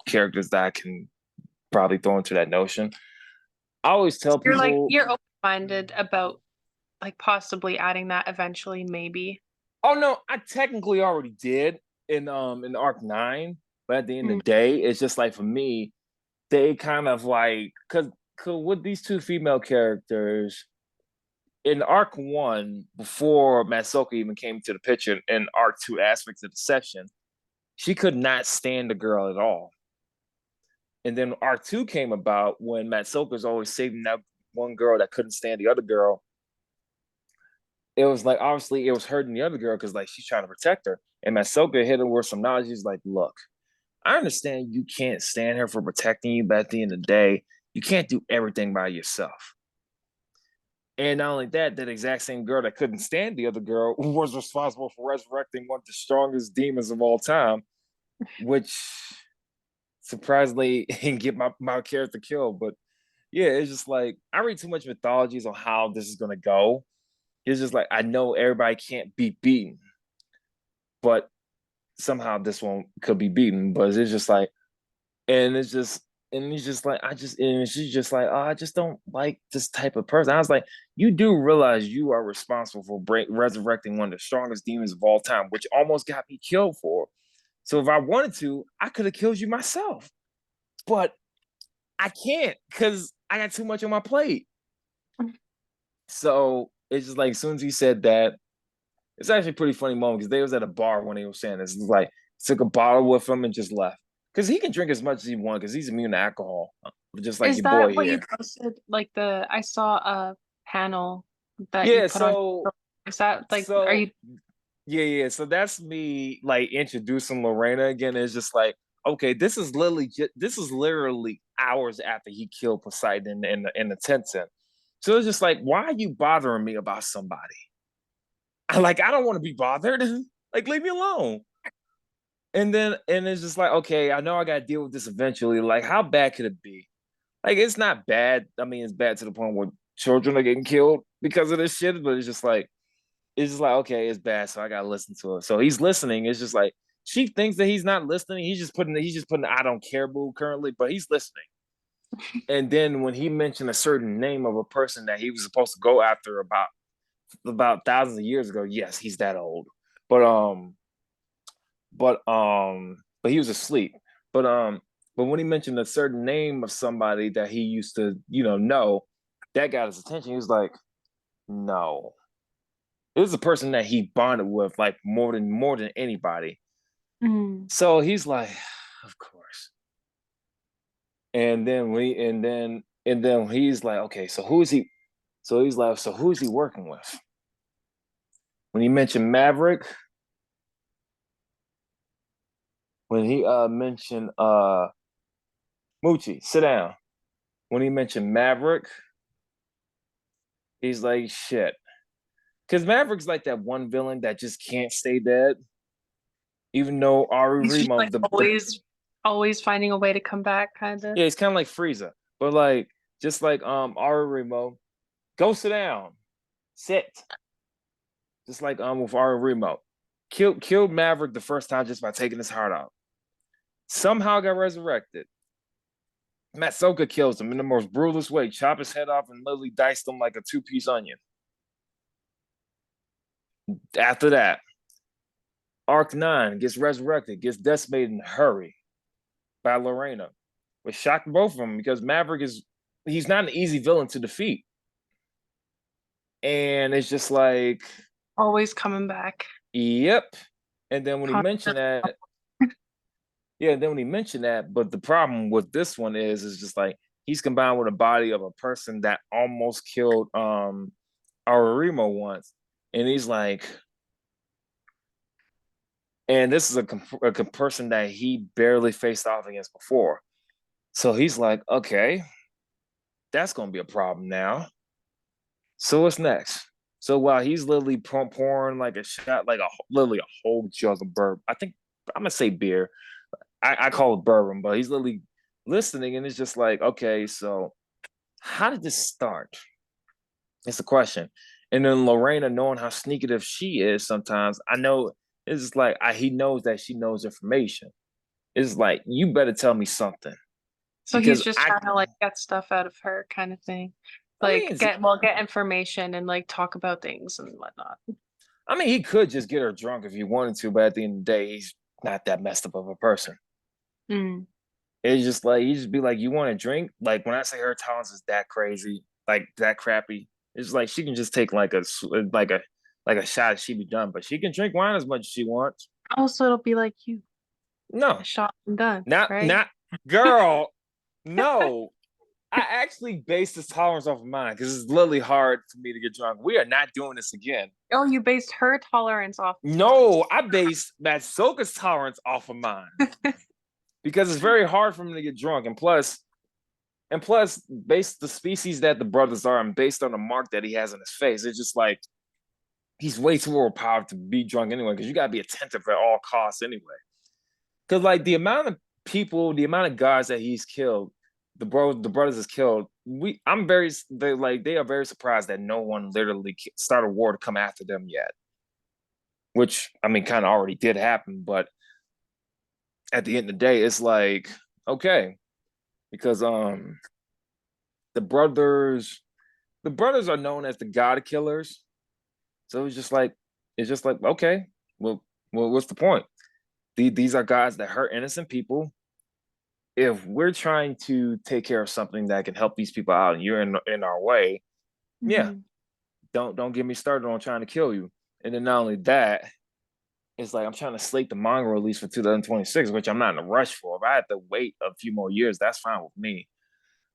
Speaker 1: characters that I can probably throw into that notion. I always tell people,
Speaker 2: You're open-minded about, like, possibly adding that eventually, maybe.
Speaker 1: oh no, I technically already did in Arc 9, but at the end of
Speaker 2: Mm,
Speaker 1: the day, it's just like for me, they kind of like because with these two female characters in Arc 1, before Masoka even came to the picture in Arc 2 aspects of the session, she could not stand the girl at all. And then Arc 2 came about when Matsuoka's always saving that one girl that couldn't stand the other girl. It was like obviously it was hurting the other girl because like she's trying to protect her. And Masoka hit her with some knowledge. He's like, look, I understand you can't stand her for protecting you, but at the end of the day, you can't do everything by yourself. And not only that, that exact same girl that couldn't stand the other girl was responsible for resurrecting one of the strongest demons of all time, which surprisingly didn't get my character killed. But yeah, it's just like I read too much mythologies on how this is gonna go. It's just like I know everybody can't be beaten, but somehow this one could be beaten. But it's just like, and it's just, and he's just like, and she's just like, oh, I just don't like this type of person. I was like, you do realize you are responsible for resurrecting one of the strongest demons of all time, which almost got me killed for. So if I wanted to, I could have killed you myself, but I can't because I got too much on my plate. So it's just like as soon as he said that, it's actually a pretty funny moment because they was at a bar when he was saying this. It's like took a bottle with him and just left because he can drink as much as he wants because he's immune to alcohol, just like
Speaker 2: is
Speaker 1: your boy
Speaker 2: that what you
Speaker 1: here.
Speaker 2: posted? Like, I saw a panel that you
Speaker 1: Yeah.
Speaker 2: put on.
Speaker 1: So
Speaker 2: Is that, like, are
Speaker 1: so
Speaker 2: you
Speaker 1: yeah. So that's me like introducing Lorena again. It's just like okay, this is literally hours after he killed Poseidon in the Tencent. So it's just like, why are you bothering me about somebody? I don't want to be bothered. Like, leave me alone. And it's just like, okay, I know I gotta deal with this eventually. Like, how bad could it be? Like, it's not bad. I mean, it's bad to the point where children are getting killed because of this shit, but it's just like, okay, it's bad, so I gotta listen to it. So he's listening. It's just like she thinks that he's not listening. He's just putting the I don't care boo currently, but he's listening. And then when he mentioned a certain name of a person that he was supposed to go after about thousands of years ago, yes, he's that old. But but he was asleep. But when he mentioned a certain name of somebody that he used to, know, that got his attention. He was like, no. It was a person that he bonded with like more than anybody.
Speaker 2: Mm.
Speaker 1: So he's like, of course. And then he's like, okay, so who is he? So he's like, so who is he working with? When he mentioned Maverick, when he mentioned Moochie, sit down. When he mentioned Maverick, he's like, shit. Because Maverick's like that one villain that just can't stay dead. Even though Ari
Speaker 2: He's just
Speaker 1: Remo,
Speaker 2: like
Speaker 1: the
Speaker 2: always finding a way to come back, kind of.
Speaker 1: yeah, it's kind of like Frieza, but like just like Ari Remo, go sit down, sit. Just like with Ari Remo, killed Maverick the first time just by taking his heart out. Somehow got resurrected. Matsuka kills him in the most brutalest way, chop his head off and literally diced him like a two-piece onion. After that, Arc 9 gets resurrected, gets decimated in a hurry by Lorena, which shocked both of them because he's not an easy villain to defeat. And it's just like,
Speaker 2: Always coming back.
Speaker 1: yep. And then when he mentioned
Speaker 2: Constant.
Speaker 1: that, yeah, then when he mentioned that, but the problem with this one is just like he's combined with a body of a person that almost killed Ararimo once. And he's like, and this is a person that he barely faced off against before. So he's like, okay, that's gonna be a problem now. So what's next? So while he's literally pouring like a shot, like literally a whole jug of bourbon. I think I'm gonna say beer. I call it bourbon, but he's literally listening, and it's just like, okay, so how did this start? It's a question. And then Lorena, knowing how sneaky she is, sometimes I know it's like he knows that she knows information. It's like you better tell me something
Speaker 2: So he's
Speaker 1: because
Speaker 2: just trying to like get stuff out of her, kind of thing.
Speaker 1: I mean,
Speaker 2: Like get information and like talk about things and whatnot.
Speaker 1: he could just get her drunk if he wanted to, but at the end of the day, he's not that messed up of a person.
Speaker 2: Mm.
Speaker 1: It's just like you just be like, you want to drink? Like when I say her tolerance is that crazy, like that crappy, it's like she can just take like a shot she be done, but she can drink wine as much as she wants.
Speaker 2: Also, it'll be like you, a
Speaker 1: No,
Speaker 2: shot and done, right?
Speaker 1: not girl. No, I actually base this tolerance off of mine because it's literally hard for me to get drunk. We are not doing this again.
Speaker 2: Oh, you based her tolerance off of yours.
Speaker 1: No, I base Matsoka's tolerance off of mine because it's very hard for me to get drunk, and plus, based the species that the brothers are, and based on the mark that he has on his face, it's just like he's way too overpowered to be drunk anyway. Because you gotta be attentive at all costs anyway. Because like the amount of people, the amount of guys that he's killed, the brothers has killed. They are very surprised that no one literally started a war to come after them yet. Which I mean, kind of already did happen, but at the end of the day, it's like okay, because the brothers the brothers are known as the God Killers. So it's just like okay, well, what's the point? These are guys that hurt innocent people. If we're trying to take care of something that can help these people out, and you're in our way, yeah,
Speaker 2: Hmm.
Speaker 1: don't get me started on trying to kill you. And then not only that, it's like I'm trying to slate the manga release for 2026, which I'm not in a rush for. If I have to wait a few more years, that's fine with me.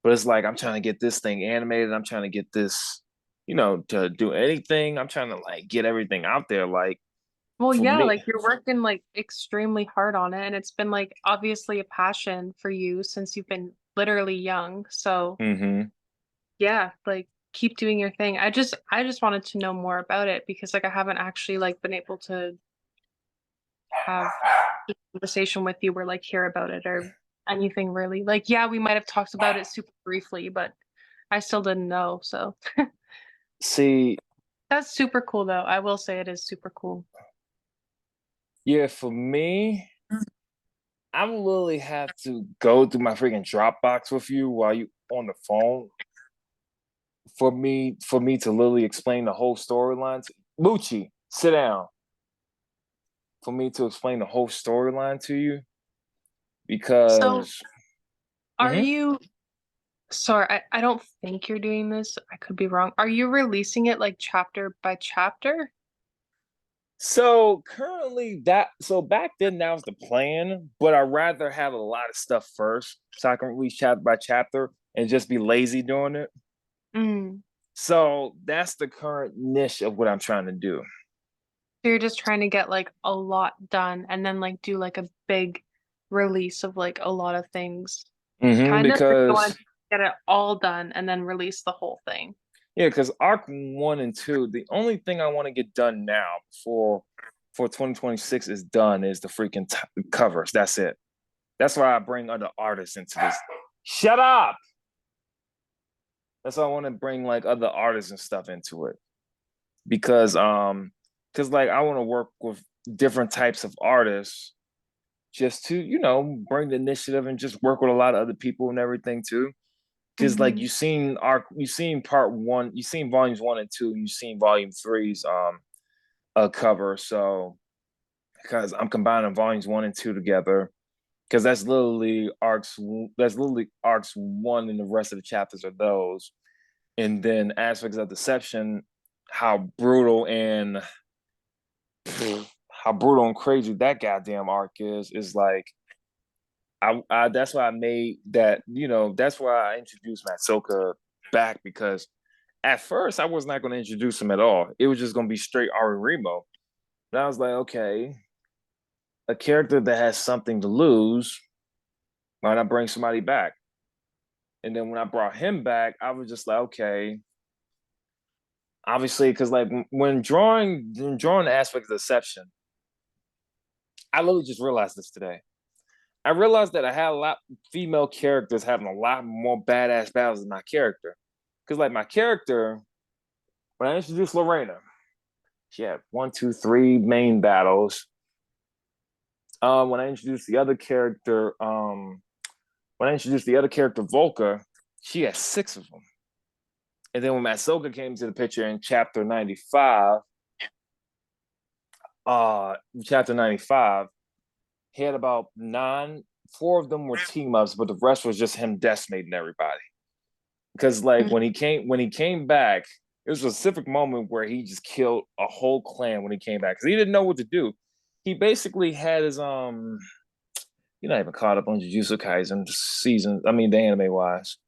Speaker 1: But it's like I'm trying to get this thing animated. I'm trying to get this, to do anything. I'm trying to like get everything out there. Like
Speaker 2: Well,
Speaker 1: for
Speaker 2: yeah,
Speaker 1: me,
Speaker 2: like you're working like extremely hard on it, and it's been like obviously a passion for you since you've been literally young. So,
Speaker 1: mm-hmm.
Speaker 2: yeah, like keep doing your thing. I just wanted to know more about it because like I haven't actually like been able to have a conversation with you or like hear about it or anything really. Like, yeah, we might have talked about it super briefly, but I still didn't know. So
Speaker 1: See,
Speaker 2: that's super cool though. I will say it is super cool.
Speaker 1: yeah, for me, I would literally have to go through my freaking Dropbox with you while you on the phone for me to literally explain the whole storyline. Moochie, sit down. For me to explain the whole storyline to you
Speaker 2: So
Speaker 1: because
Speaker 2: are
Speaker 1: Mhm.
Speaker 2: you sorry, I don't think you're doing this. I could be wrong. Are you releasing it like chapter by chapter?
Speaker 1: So currently so back then that was the plan, but I'd rather have a lot of stuff first so I can release chapter by chapter and just be lazy doing it.
Speaker 2: Mm.
Speaker 1: So that's the current niche of what I'm trying to do.
Speaker 2: So you're just trying to get like a lot done and then like do like a big release of like a lot of things. Kind of like you want
Speaker 1: Because
Speaker 2: to get it all done and then release the whole thing.
Speaker 1: yeah, because arc 1 and 2, the only thing I want to get done now for 2026 is done is the freaking covers. That's it. That's why I bring other artists into this. Shut up. That's why I want to bring like other artists and stuff into it because like I want to work with different types of artists just to bring the initiative and just work with a lot of other people and everything too. Because like
Speaker 2: Hmm.
Speaker 1: you've seen part one, you've seen volumes 1 and 2, you've seen volume three's a cover. So because I'm combining volumes 1 and 2 together, because that's literally arcs one, and the rest of the chapters are those. And then aspects of deception, how brutal and how brutal and crazy that goddamn arc is like I that's why I made that, that's why I introduced Matsuka back, because at first I was not going to introduce him at all. It was just going to be straight Ari Remo. And I was like, okay, a character that has something to lose, why not bring somebody back? And then when I brought him back, I was just like, okay, obviously, because like when drawing the aspect of deception, I literally just realized this today. I realized that I had a lot female characters having a lot more badass battles than my character. Because like my character, when I introduced Lorena, she had 1, 2, 3 main battles. When I introduced the other character, Volker, she had 6 of them. And then when Masoka came to the picture in chapter 95, he had about 9. 4 of them were team ups, but the rest was just him decimating everybody. Because like when he came back, it was a specific moment where he just killed a whole clan when he came back because he didn't know what to do. He basically had his you're not even caught up on Jujutsu Kaisen season. I mean, the anime wise,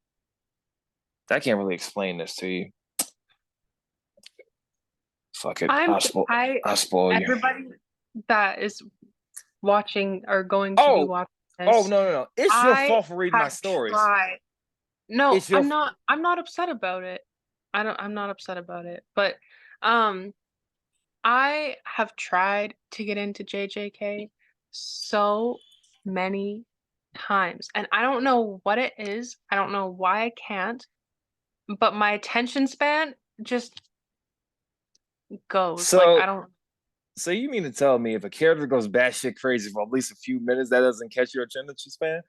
Speaker 1: I can't really explain this to you. Fuck it,
Speaker 2: I'm I
Speaker 1: I'll spoil you.
Speaker 2: everybody that is watching or going to be
Speaker 1: Oh,
Speaker 2: watching
Speaker 1: oh
Speaker 2: this,
Speaker 1: no, no, no! It's your
Speaker 2: I
Speaker 1: fault for reading my
Speaker 2: have
Speaker 1: stories.
Speaker 2: tried. No,
Speaker 1: It's your
Speaker 2: I'm not upset about it. I'm not upset about it. But um I have tried to get into JJK so many times and I don't know what it is. I don't know why I can't, but my attention span just goes. Like I
Speaker 1: so.
Speaker 2: don't
Speaker 1: So you mean to tell me if a character goes batshit crazy for at least a few minutes, that doesn't catch your attention span?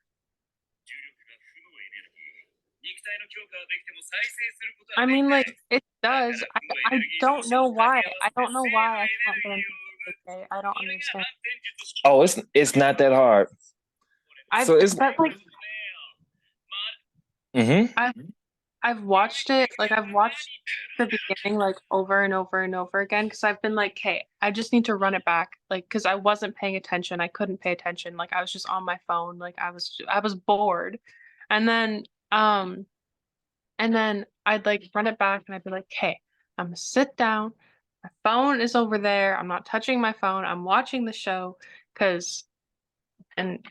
Speaker 2: I mean like it does. I don't know why. I don't know why I can't get into JJK. I don't understand.
Speaker 1: Oh, it's not that hard.
Speaker 2: I've
Speaker 1: So it's
Speaker 2: but like
Speaker 1: mm-hmm.
Speaker 2: I've I've watched it, like, I've watched the beginning, like, over and over and over again because 'cause I've been like, "Okay, I just need to run it back," like, because I wasn't paying attention, I couldn't pay attention, like, I was just on my phone, like, I was bored, and then, um and then I'd, like, run it back and I'd be like, "Okay, Imma sit down, my phone is over there, I'm not touching my phone, I'm watching the show," 'cause and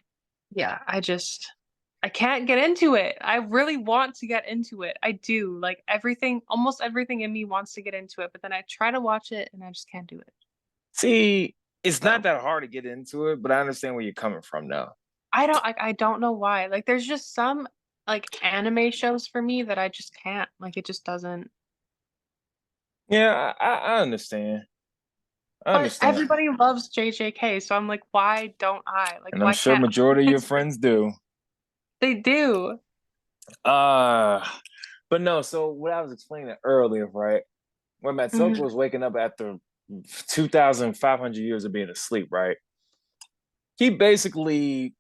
Speaker 2: yeah, I can't get into it. I really want to get into it. I do. Like everything, almost everything in me wants to get into it, but then I try to watch it and I just can't do it.
Speaker 1: See, It's
Speaker 2: So
Speaker 1: not that hard to get into it, but I understand where you're coming from now.
Speaker 2: I don't know why. Like there's just some like anime shows for me that I just can't. Like it just doesn't.
Speaker 1: Yeah, I understand. I
Speaker 2: But
Speaker 1: understand.
Speaker 2: everybody loves JJK, so I'm like, why don't I? Like
Speaker 1: And I'm
Speaker 2: why
Speaker 1: sure
Speaker 2: can't
Speaker 1: majority of
Speaker 2: I
Speaker 1: your
Speaker 2: experience?
Speaker 1: friends do.
Speaker 2: They do.
Speaker 1: Uh but no, so what I was explaining earlier, right? When Matsuko
Speaker 2: Mhm,
Speaker 1: was waking up after 2,500 years of being asleep, right? He basically,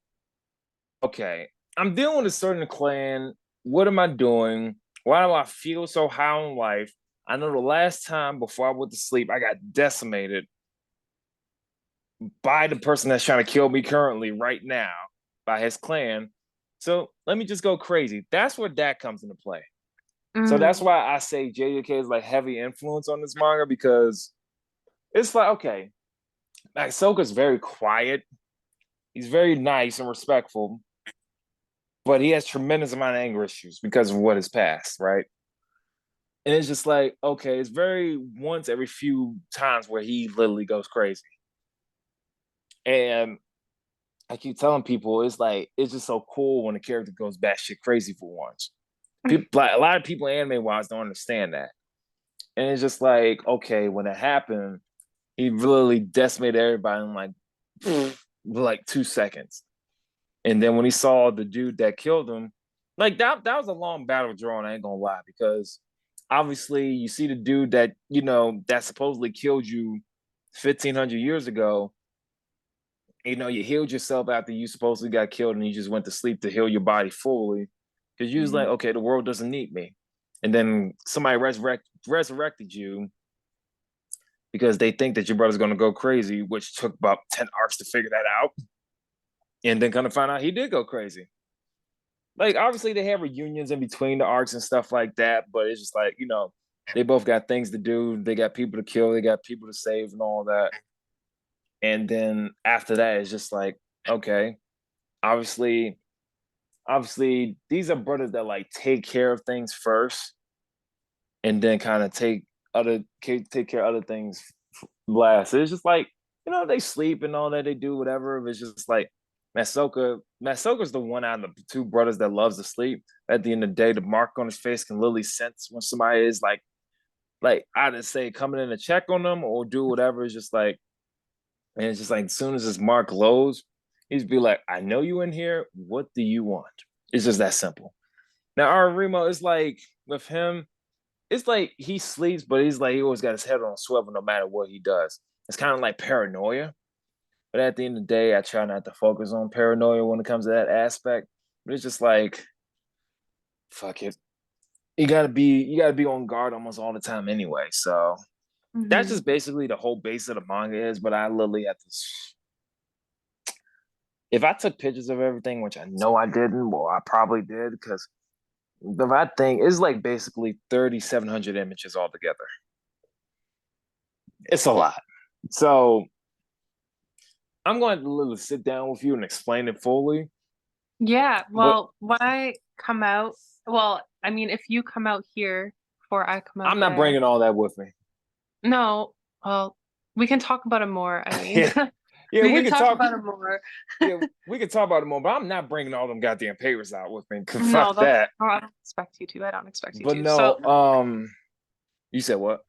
Speaker 1: okay, I'm dealing with a certain clan. What am I doing? Why do I feel so high on life? I know the last time before I went to sleep, I got decimated by the person that's trying to kill me currently, right now, by his clan. So let me just go crazy. That's where that comes into play. So that's
Speaker 2: mm,
Speaker 1: why I say JJK is like heavy influence on this manga because it's like, okay, like Ahsoka's very quiet. He's very nice and respectful, but he has tremendous amount of anger issues because of what has passed, right? And it's just like, okay, it's very once every few times where he literally goes crazy. And I keep telling people, it's like, it's just so cool when a character goes batshit crazy for once. People, like a lot of people anime wise don't understand that. And it's just like, okay, when it happened, he literally decimated everybody in like 2 seconds. And then when he saw the dude that killed him, like that was a long battle drawn, I ain't gonna lie, because obviously you see the dude that, that supposedly killed you 1,500 years ago. You healed yourself after you supposedly got killed and you just went to sleep to heal your body fully. Because you was like,
Speaker 2: mhm,
Speaker 1: okay, the world doesn't need me. And then somebody resurrected you because they think that your brother's gonna go crazy, which took about 10 arcs to figure that out. And then kind of find out he did go crazy. Like obviously they have reunions in between the arcs and stuff like that, but it's just like, they both got things to do, they got people to kill, they got people to save and all that. And then after that it's just like, okay, obviously these are brothers that like take care of things first and then kind of take care of other things last. It's just like, they sleep and all that, they do whatever. It's just like Masoka's the one out of the two brothers that loves to sleep. At the end of the day, the mark on his face can literally sense when somebody is like either say coming in to check on them or do whatever. It's just like, and it's just like as soon as his mark lows, he'd be like, I know you in here. What do you want? It's just that simple. Now Arimo is like with him, it's like he sleeps, but he's like he always got his head on a swivel no matter what he does. It's kind of like paranoia. But at the end of the day, I try not to focus on paranoia when it comes to that aspect. But it's just like, fuck it. You gotta be on guard almost all the time anyway. So that's
Speaker 2: mhm.
Speaker 1: just basically the whole base of the manga is. But I literally have to, if I took pictures of everything, which I know I didn't, well, I probably did because the that thing is like basically 3,700 images altogether. It's a lot. So I'm going to literally sit down with you and explain it fully.
Speaker 2: Yeah,
Speaker 1: But
Speaker 2: well, when I come out, well, I mean, if you come out here before I come out
Speaker 1: I'm not
Speaker 2: there,
Speaker 1: bringing all that with me.
Speaker 2: no, well, we can talk about it more. I mean,
Speaker 1: Yeah, yeah,
Speaker 2: we
Speaker 1: we
Speaker 2: can
Speaker 1: could
Speaker 2: talk
Speaker 1: talk.
Speaker 2: about it more.
Speaker 1: Yeah, we could talk about it more, but I'm not bringing all them goddamn papers out with me. Cause
Speaker 2: No,
Speaker 1: fuck that.
Speaker 2: oh, I don't expect you to. I don't expect you
Speaker 1: But
Speaker 2: to.
Speaker 1: no,
Speaker 2: So,
Speaker 1: you said what?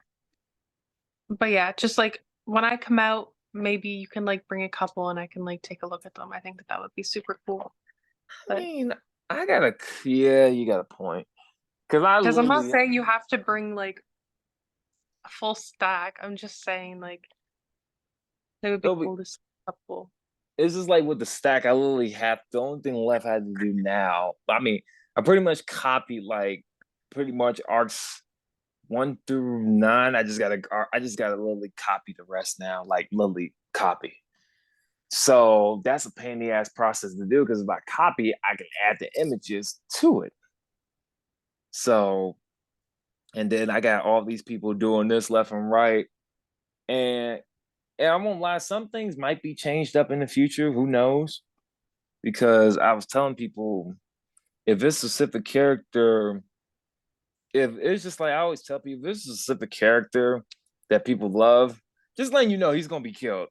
Speaker 2: but yeah, just like when I come out, maybe you can like bring a couple and I can like take a look at them. I think that that would be super cool.
Speaker 1: I
Speaker 2: But
Speaker 1: mean, yeah, you got a point. Cause I
Speaker 2: because I'm not
Speaker 1: literally,
Speaker 2: saying you have to bring like a full stack. I'm just saying like it would be
Speaker 1: it'll be,
Speaker 2: cool to see a couple.
Speaker 1: it's just like with the stack, I literally have the only thing left I had to do now. I mean, I pretty much copied like pretty much arcs 1 through 9. I just gotta literally copy the rest now, like literally copy. So that's a pain in the ass process to do because if I copy it, I can add the images to it. So, and then I got all these people doing this left and right. And, and I won't lie, some things might be changed up in the future. Who knows? Because I was telling people if it's a specific character, if it's just like I always tell people, if it's a specific character that people love, just letting you know he's gonna be killed.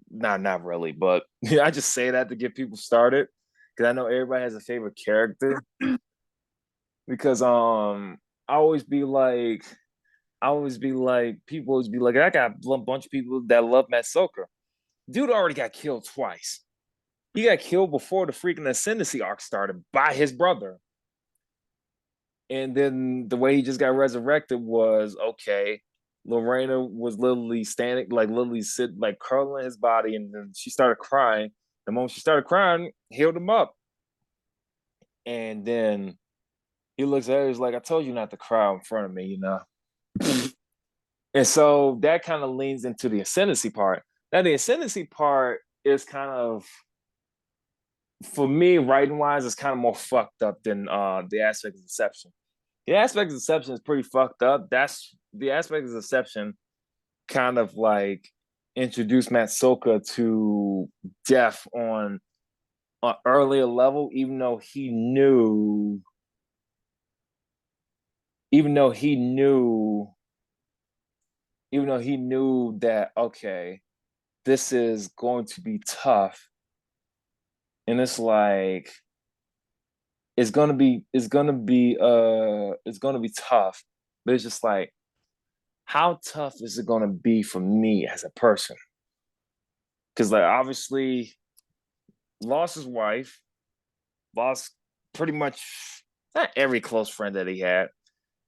Speaker 1: not really, but I just say that to get people started because I know everybody has a favorite character. Because I always be like, people always be like, I got a bunch of people that love Matt Soka. Dude already got killed twice. He got killed before the freaking ascendancy arc started by his brother. And then the way he just got resurrected was okay. Lorena was literally standing, like literally sit, like curling his body, and then she started crying. The moment she started crying, healed him up. And then he looks at her, he's like, I told you not to cry in front of me, you know. And so that kind of leans into the ascendancy part. Now, the ascendancy part is kind of, for me, writing wise, it's kind of more fucked up than the aspect of deception. The aspect of deception is pretty fucked up. That's the aspect of deception kind of like introduced Matt Soka to death on an earlier level, even though he knew that okay, this is going to be tough, and it's like it's gonna be tough, but it's just like how tough is it gonna be for me as a person? Because like obviously lost his wife, lost pretty much not every close friend that he had.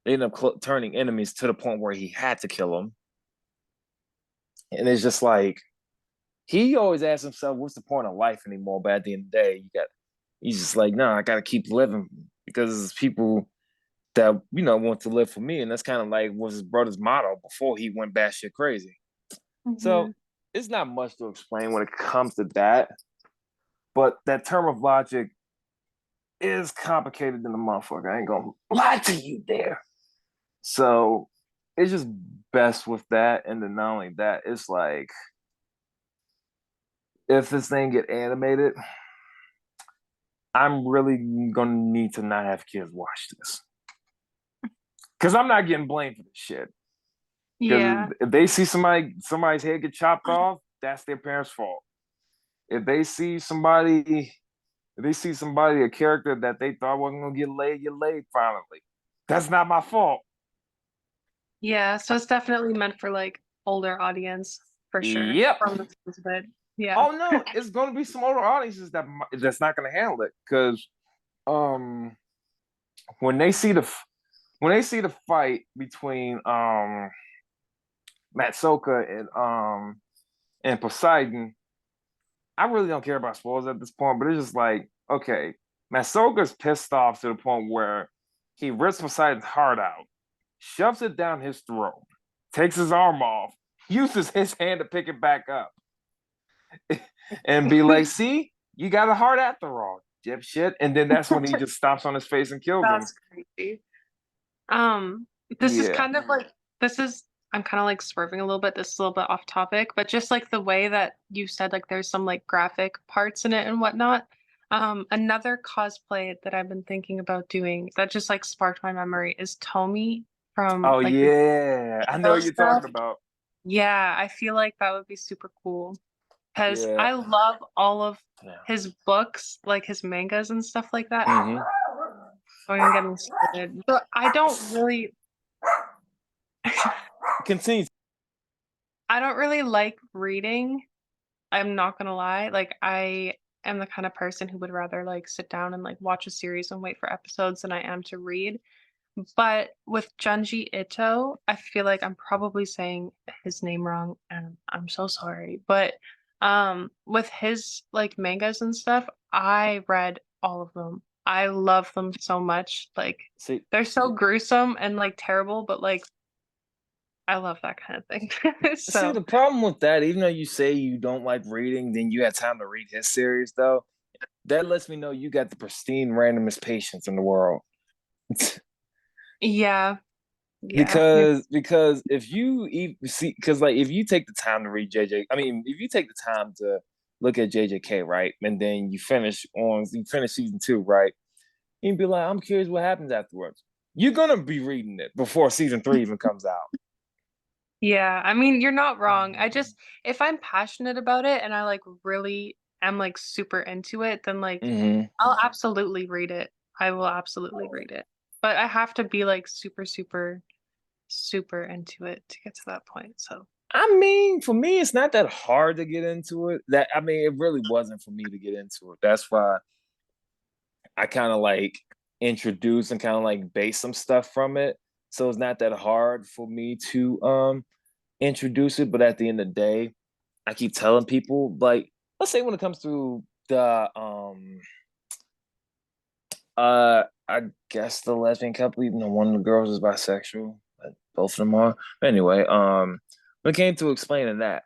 Speaker 1: They ended up turning enemies to the point where he had to kill him, and it's just like he always asks himself, "What's the point of life anymore?" But at the end of the day, he's just like, "No, I got to keep living because there's people that want to live for me," and that's kind of like was his brother's motto before he went batshit crazy. So
Speaker 2: Mhm.
Speaker 1: it's not much to explain when it comes to that, but that term of logic is complicated than a motherfucker. I ain't gonna lie to you there. So it's just best with that, and then not only that, it's like if this thing get animated, I'm really gonna need to not have kids watch this because I'm not getting blamed for this shit. Because
Speaker 2: Yeah.
Speaker 1: if they see somebody's head get chopped off, that's their parents' fault. If they see somebody, a character that they thought wasn't gonna get laid finally. That's not my fault.
Speaker 2: Yeah, so it's definitely meant for like older audience for sure.
Speaker 1: Yep.
Speaker 2: From the sounds of it. Yeah.
Speaker 1: Oh no, it's gonna be some older audiences that's not gonna handle it because um when they see the fight between Matt Soka and Poseidon, I really don't care about spoilers at this point, but it's just like, okay, Matt Soka's pissed off to the point where he rips Poseidon's heart out, shoves it down his throat, takes his arm off, uses his hand to pick it back up, and be like, see, you got a heart after all, dipshit. And then that's when he just stomps on his face and kills him.
Speaker 2: That's crazy. Um, this is
Speaker 1: Yeah.
Speaker 2: kind of like this is I'm kind of like swerving a little bit. This is a little bit off topic, but just like the way that you said, like there's some like graphic parts in it and whatnot. Another cosplay that I've been thinking about doing that just like sparked my memory is Tommy from
Speaker 1: Oh
Speaker 2: like the
Speaker 1: yeah, I know
Speaker 2: Halo
Speaker 1: what you're talking
Speaker 2: stuff.
Speaker 1: about.
Speaker 2: Yeah, I feel like that would be super cool because
Speaker 1: Yeah.
Speaker 2: I love all of
Speaker 1: Yeah.
Speaker 2: his books, like his mangas and stuff like that.
Speaker 1: Mm-hmm.
Speaker 2: Going and getting started. But I don't really
Speaker 1: Continue.
Speaker 2: I don't really like reading. I'm not gonna lie. Like I am the kind of person who would rather like sit down and like watch a series and wait for episodes than I am to read. But with Junji Ito, I feel like I'm probably saying his name wrong and I'm so sorry. But with his like mangas and stuff, I read all of them. I love them so much. Like
Speaker 1: See,
Speaker 2: they're so gruesome and like terrible, but like I love that kind of thing.
Speaker 1: See,
Speaker 2: So
Speaker 1: the problem with that, even though you say you don't like reading, then you had time to read his series, though. That lets me know you got the pristine, randomest patience in the world.
Speaker 2: yeah, yeah.
Speaker 1: because if you see, because like if you take the time to read if you take the time to look at JJK, right, and then you finish season 2, right, you'd be like, I'm curious what happens afterwards. You're gonna be reading it before season 3 even comes out.
Speaker 2: Yeah, I mean, you're not wrong. I just if I'm passionate about it and I like really am like super into it, then like
Speaker 1: Hmm.
Speaker 2: I'll absolutely read it. I will absolutely read it. But I have to be like super, super, super into it to get to that point. So,
Speaker 1: I mean, for me, it's not that hard to get into it. That I mean, it really wasn't for me to get into it. That's why I kind of like introduce and kind of like base some stuff from it. So it's not that hard for me to introduce it. But at the end of the day, I keep telling people, like, let's say when it comes to the I guess the lesbian couple, even though one of the girls is bisexual, but both of them are. But anyway, when it came to explaining that,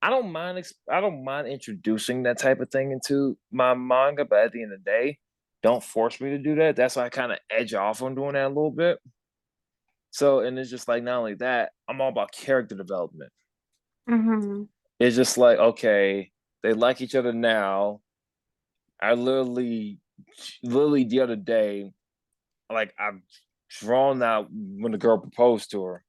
Speaker 1: I don't mind introducing that type of thing into my manga, but at the end of the day, don't force me to do that. That's why I kind of edge off on doing that a little bit. So, and it's just like not only that, I'm all about character development.
Speaker 2: hmm
Speaker 1: It's just like, okay, they like each other now. I literally the other day, like I've drawn out when the girl proposed to her.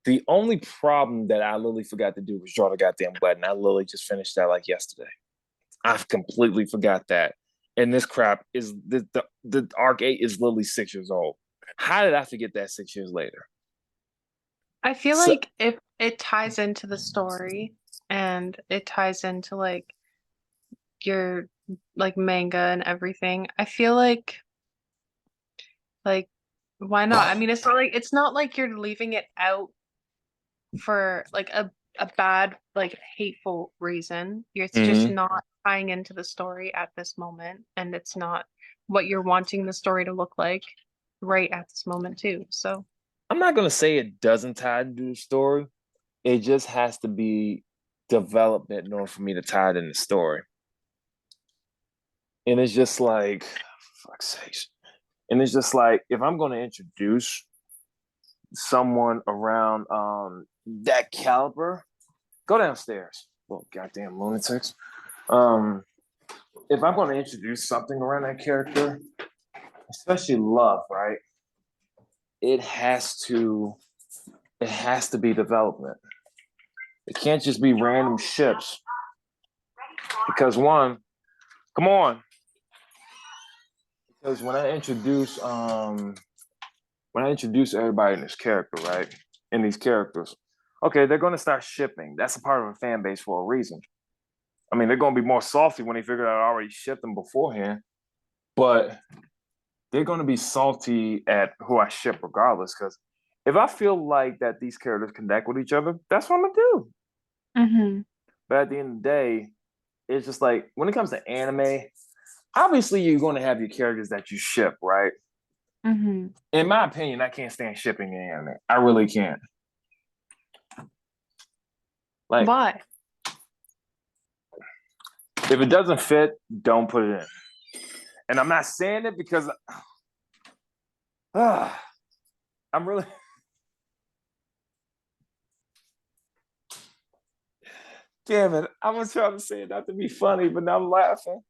Speaker 1: The only problem that I literally forgot to do was draw the goddamn wedding. I literally just finished that like yesterday. I've completely forgot that. And this crap is the arc 8 is literally 6 years old. How did I forget that 6 years later?
Speaker 2: I feel
Speaker 1: So,
Speaker 2: like if it ties into the story and it ties into like your like manga and everything, I feel like why not? I mean, it's not like you're leaving it out for like a bad like hateful reason. It's just
Speaker 1: mhm.
Speaker 2: not tying into the story at this moment, and it's not what you're wanting the story to look like right at this moment too. So,
Speaker 1: I'm not gonna say it doesn't tie into the story. It just has to be development in order for me to tie it in the story. And it's just like, fuck's sakes. And it's just like if I'm gonna introduce someone around that caliber, go downstairs. Well, goddamn lunatics. Um, if I'm going to introduce something around that character, especially love, right? It has to it has to be development. It can't just be random ships because one, come on, because when I introduce everybody in this character, right? In these characters, okay, they're going to start shipping. That's a part of a fan base for a reason. I mean, they're going to be more salty when they figure out I already shipped them beforehand, but they're going to be salty at who I ship regardless. Because if I feel like that these characters connect with each other, that's what I'm gonna do.
Speaker 2: hmm
Speaker 1: But at the end of the day, it's just like when it comes to anime, obviously you're going to have your characters that you ship, right?
Speaker 2: hmm
Speaker 1: In my opinion, I can't stand shipping in anime. I really can't. Like,
Speaker 2: Why?
Speaker 1: if it doesn't fit, don't put it in. And I'm not saying it because I'm really. Damn it. I was trying to say it not to be funny, but now I'm laughing.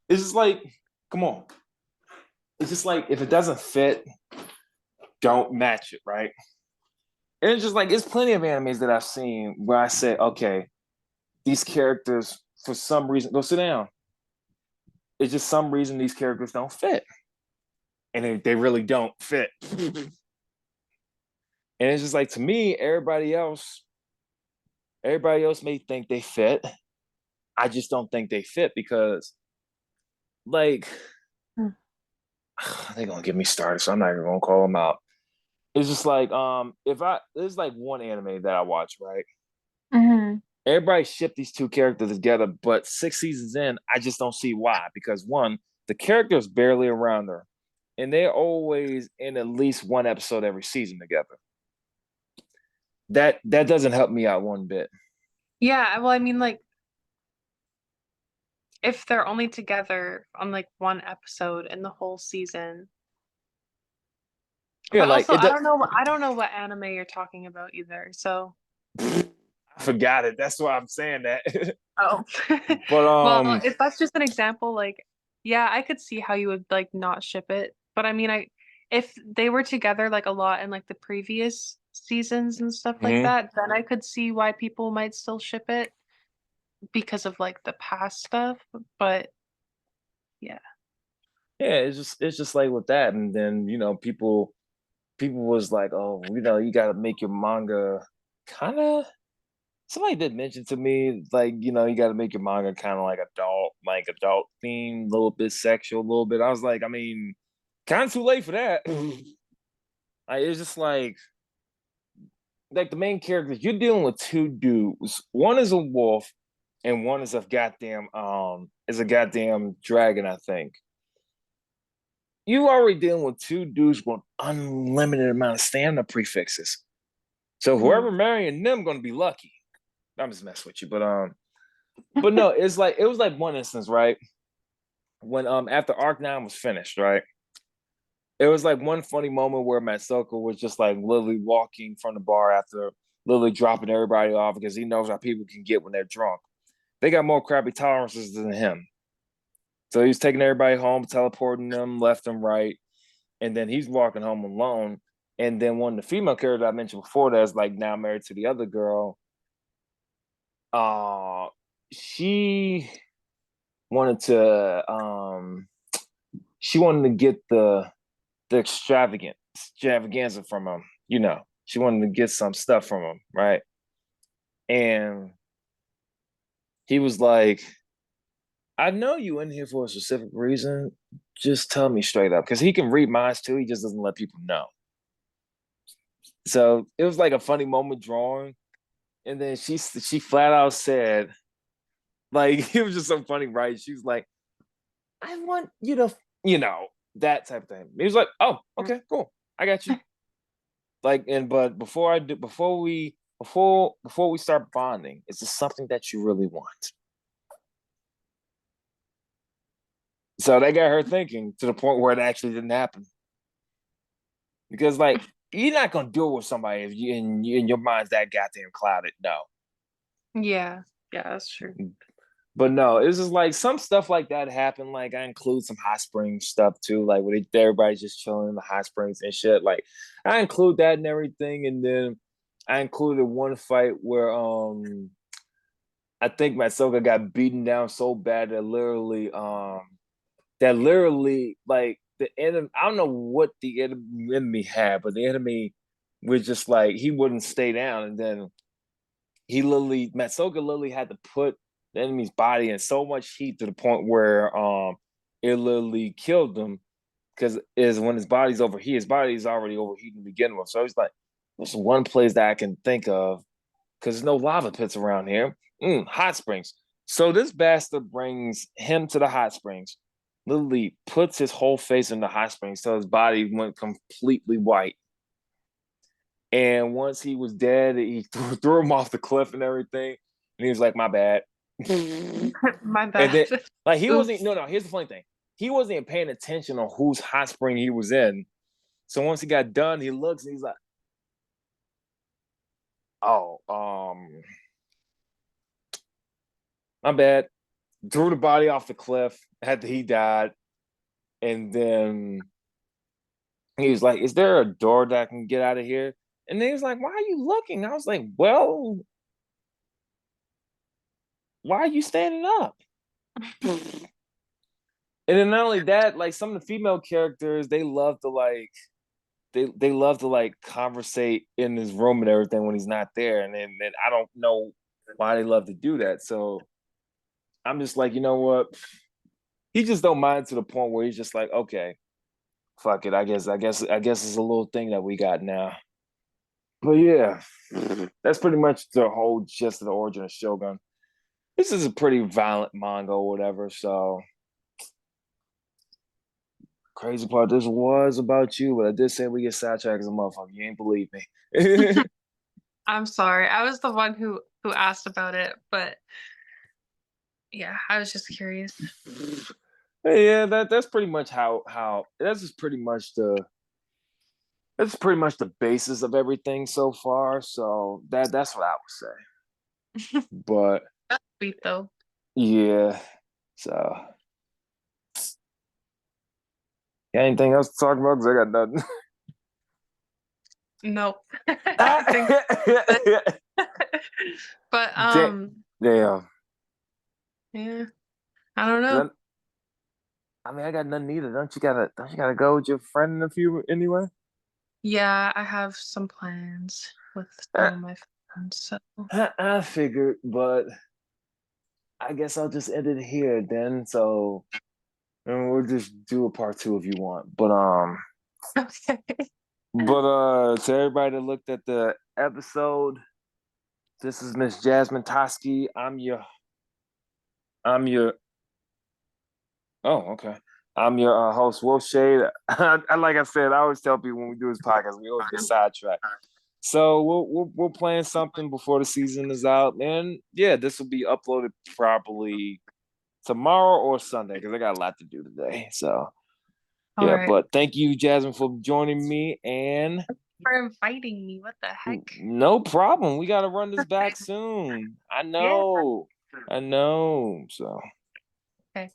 Speaker 1: It's just like, come on. It's just like if it doesn't fit, don't match it, right? And it's just like it's plenty of animes that I've seen where I say, okay, these characters for some reason go sit down. It's just some reason these characters don't fit, and they really don't fit. And it's just like to me, everybody else may think they fit. I just don't think they fit because, like, they're gonna get me started, so I'm not even gonna call them out. It's just like if I there's like one anime that I watch, right?
Speaker 2: hmm
Speaker 1: Everybody shipped these two characters together, but 6 seasons in, I just don't see why. Because one, the character's barely around her, and they're always in at least one episode every season together. That doesn't help me out one bit.
Speaker 2: Yeah, well, I mean, like if they're only together on like one episode in the whole season.
Speaker 1: Yeah,
Speaker 2: But
Speaker 1: like
Speaker 2: also,
Speaker 1: it.
Speaker 2: I don't know what anime you're talking about either. So,
Speaker 1: I forgot it. That's why I'm saying that.
Speaker 2: oh.
Speaker 1: But
Speaker 2: Well, if that's just an example, like, yeah, I could see how you would like not ship it. But I mean, I if they were together like a lot in like the previous seasons and stuff like
Speaker 1: Hmm.
Speaker 2: that, then I could see why people might still ship it because of like the past stuff. But yeah.
Speaker 1: Yeah, it's just like with that, and then people was like, oh, you got to make your manga kind of. Somebody did mention to me, like, you got to make your manga kind of like adult theme, a little bit sexual, a little bit. I was like, I mean, kind of too late for that. Like, it's just like the main characters. You're dealing with two dudes. One is a wolf, and one is a goddamn dragon. I think you already dealing with two dudes with unlimited amount of stamina prefixes. So whoever
Speaker 2: Mm.
Speaker 1: marrying them gonna be lucky. I'm just messing with you, but no, it was like one instance, right? When after Arc 9 was finished, right? It was like one funny moment where Matsuko was just like literally walking from the bar after literally dropping everybody off because he knows how people can get when they're drunk. They got more crappy tolerances than him. So he's taking everybody home, teleporting them left and right, and then he's walking home alone. And then one of the female characters I mentioned before that's like now married to the other girl, uh she wanted to she wanted to get the extravaganza from him. She wanted to get some stuff from him, right? And he was like, I know you in here for a specific reason. Just tell me straight up. Because he can read minds too. He just doesn't let people know. So it was like a funny moment drawing. And then she flat out said, like, it was just so funny, right? She was like, I want you to, that type of thing. He was like, oh, okay, cool. I got you. Like, but before we start bonding, is this something that you really want? So that got her thinking to the point where it actually didn't happen. Because like you're not gonna do it with somebody if in your mind's that goddamn clouded. No.
Speaker 2: Yeah. Yeah, that's true.
Speaker 1: But no, it's just like some stuff like that happened. Like I include some hot springs stuff too, like when everybody's just chilling in the hot springs and shit. Like I include that and everything, and then I included one fight where I think Masoka got beaten down so bad that literally like the enemy. I don't know what the enemy had, but the enemy was just like he wouldn't stay down, and then Matsuka literally had to put the enemy's body in so much heat to the point where it literally killed him because is when his body's already overheating to begin with. So it's like there's one place that I can think of because there's no lava pits around here. Hot springs. So this bastard brings him to the hot springs, literally puts his whole face in the hot springs so his body went completely white. And once he was dead, he threw him off the cliff and everything. And he was like, my bad. And
Speaker 2: My
Speaker 1: then,
Speaker 2: bad.
Speaker 1: like, he wasn't,
Speaker 2: Oops.
Speaker 1: no, here's the funny thing. He wasn't even paying attention on whose hot spring he was in. So once he got done, he looks and he's like, oh, my bad. Threw the body off the cliff after he died. And then he was like, is there a door that I can get out of here? And then he was like, why are you looking? I was like, well, why are you standing up? And then not only that, like some of the female characters, they love to like conversate in his room and everything when he's not there. And then I don't know why they love to do that. So I'm just like, you know what? He just don't mind to the point where he's just like, okay, fuck it. I guess it's a little thing that we got now. But yeah, that's pretty much the whole gist of the origin of Shogun. This is a pretty violent manga or whatever. So crazy part, this was about you, but I did say we get sidetracked as a motherfucker. You ain't believe me.
Speaker 2: I'm sorry. I was the one who asked about it, but yeah, I was just curious.
Speaker 1: Yeah, that's pretty much how that's pretty much the basis of everything so far. So that's what I would say. But
Speaker 2: That's sweet though.
Speaker 1: yeah, so got anything else to talk about? Because I got nothing.
Speaker 2: Nope. I think but
Speaker 1: Damn.
Speaker 2: yeah, I don't know.
Speaker 1: I mean, I got nothing either. Don't you gotta go with your friend in a few anyway?
Speaker 2: Yeah, I have some plans with
Speaker 1: I,
Speaker 2: some of my friends. So
Speaker 1: I figured, but I guess I'll just end it here then. So, and we'll just do a part two if you want.
Speaker 2: okay.
Speaker 1: To everybody that looked at the episode, this is Miss Jasmine Toski. I'm your Oh, okay. I'm your host, Wolf Shade. Like I said, I always tell people when we do this podcast, we always get sidetracked. So we'll plan something before the season is out, and yeah, this will be uploaded probably tomorrow or Sunday because I got a lot to do today. So
Speaker 2: All
Speaker 1: yeah,
Speaker 2: right.
Speaker 1: but thank you, Jasmine, for joining me, and
Speaker 2: For inviting me. What the heck?
Speaker 1: no problem. We got to run this back soon. I
Speaker 2: Yeah.
Speaker 1: know. I know. So.
Speaker 2: Okay.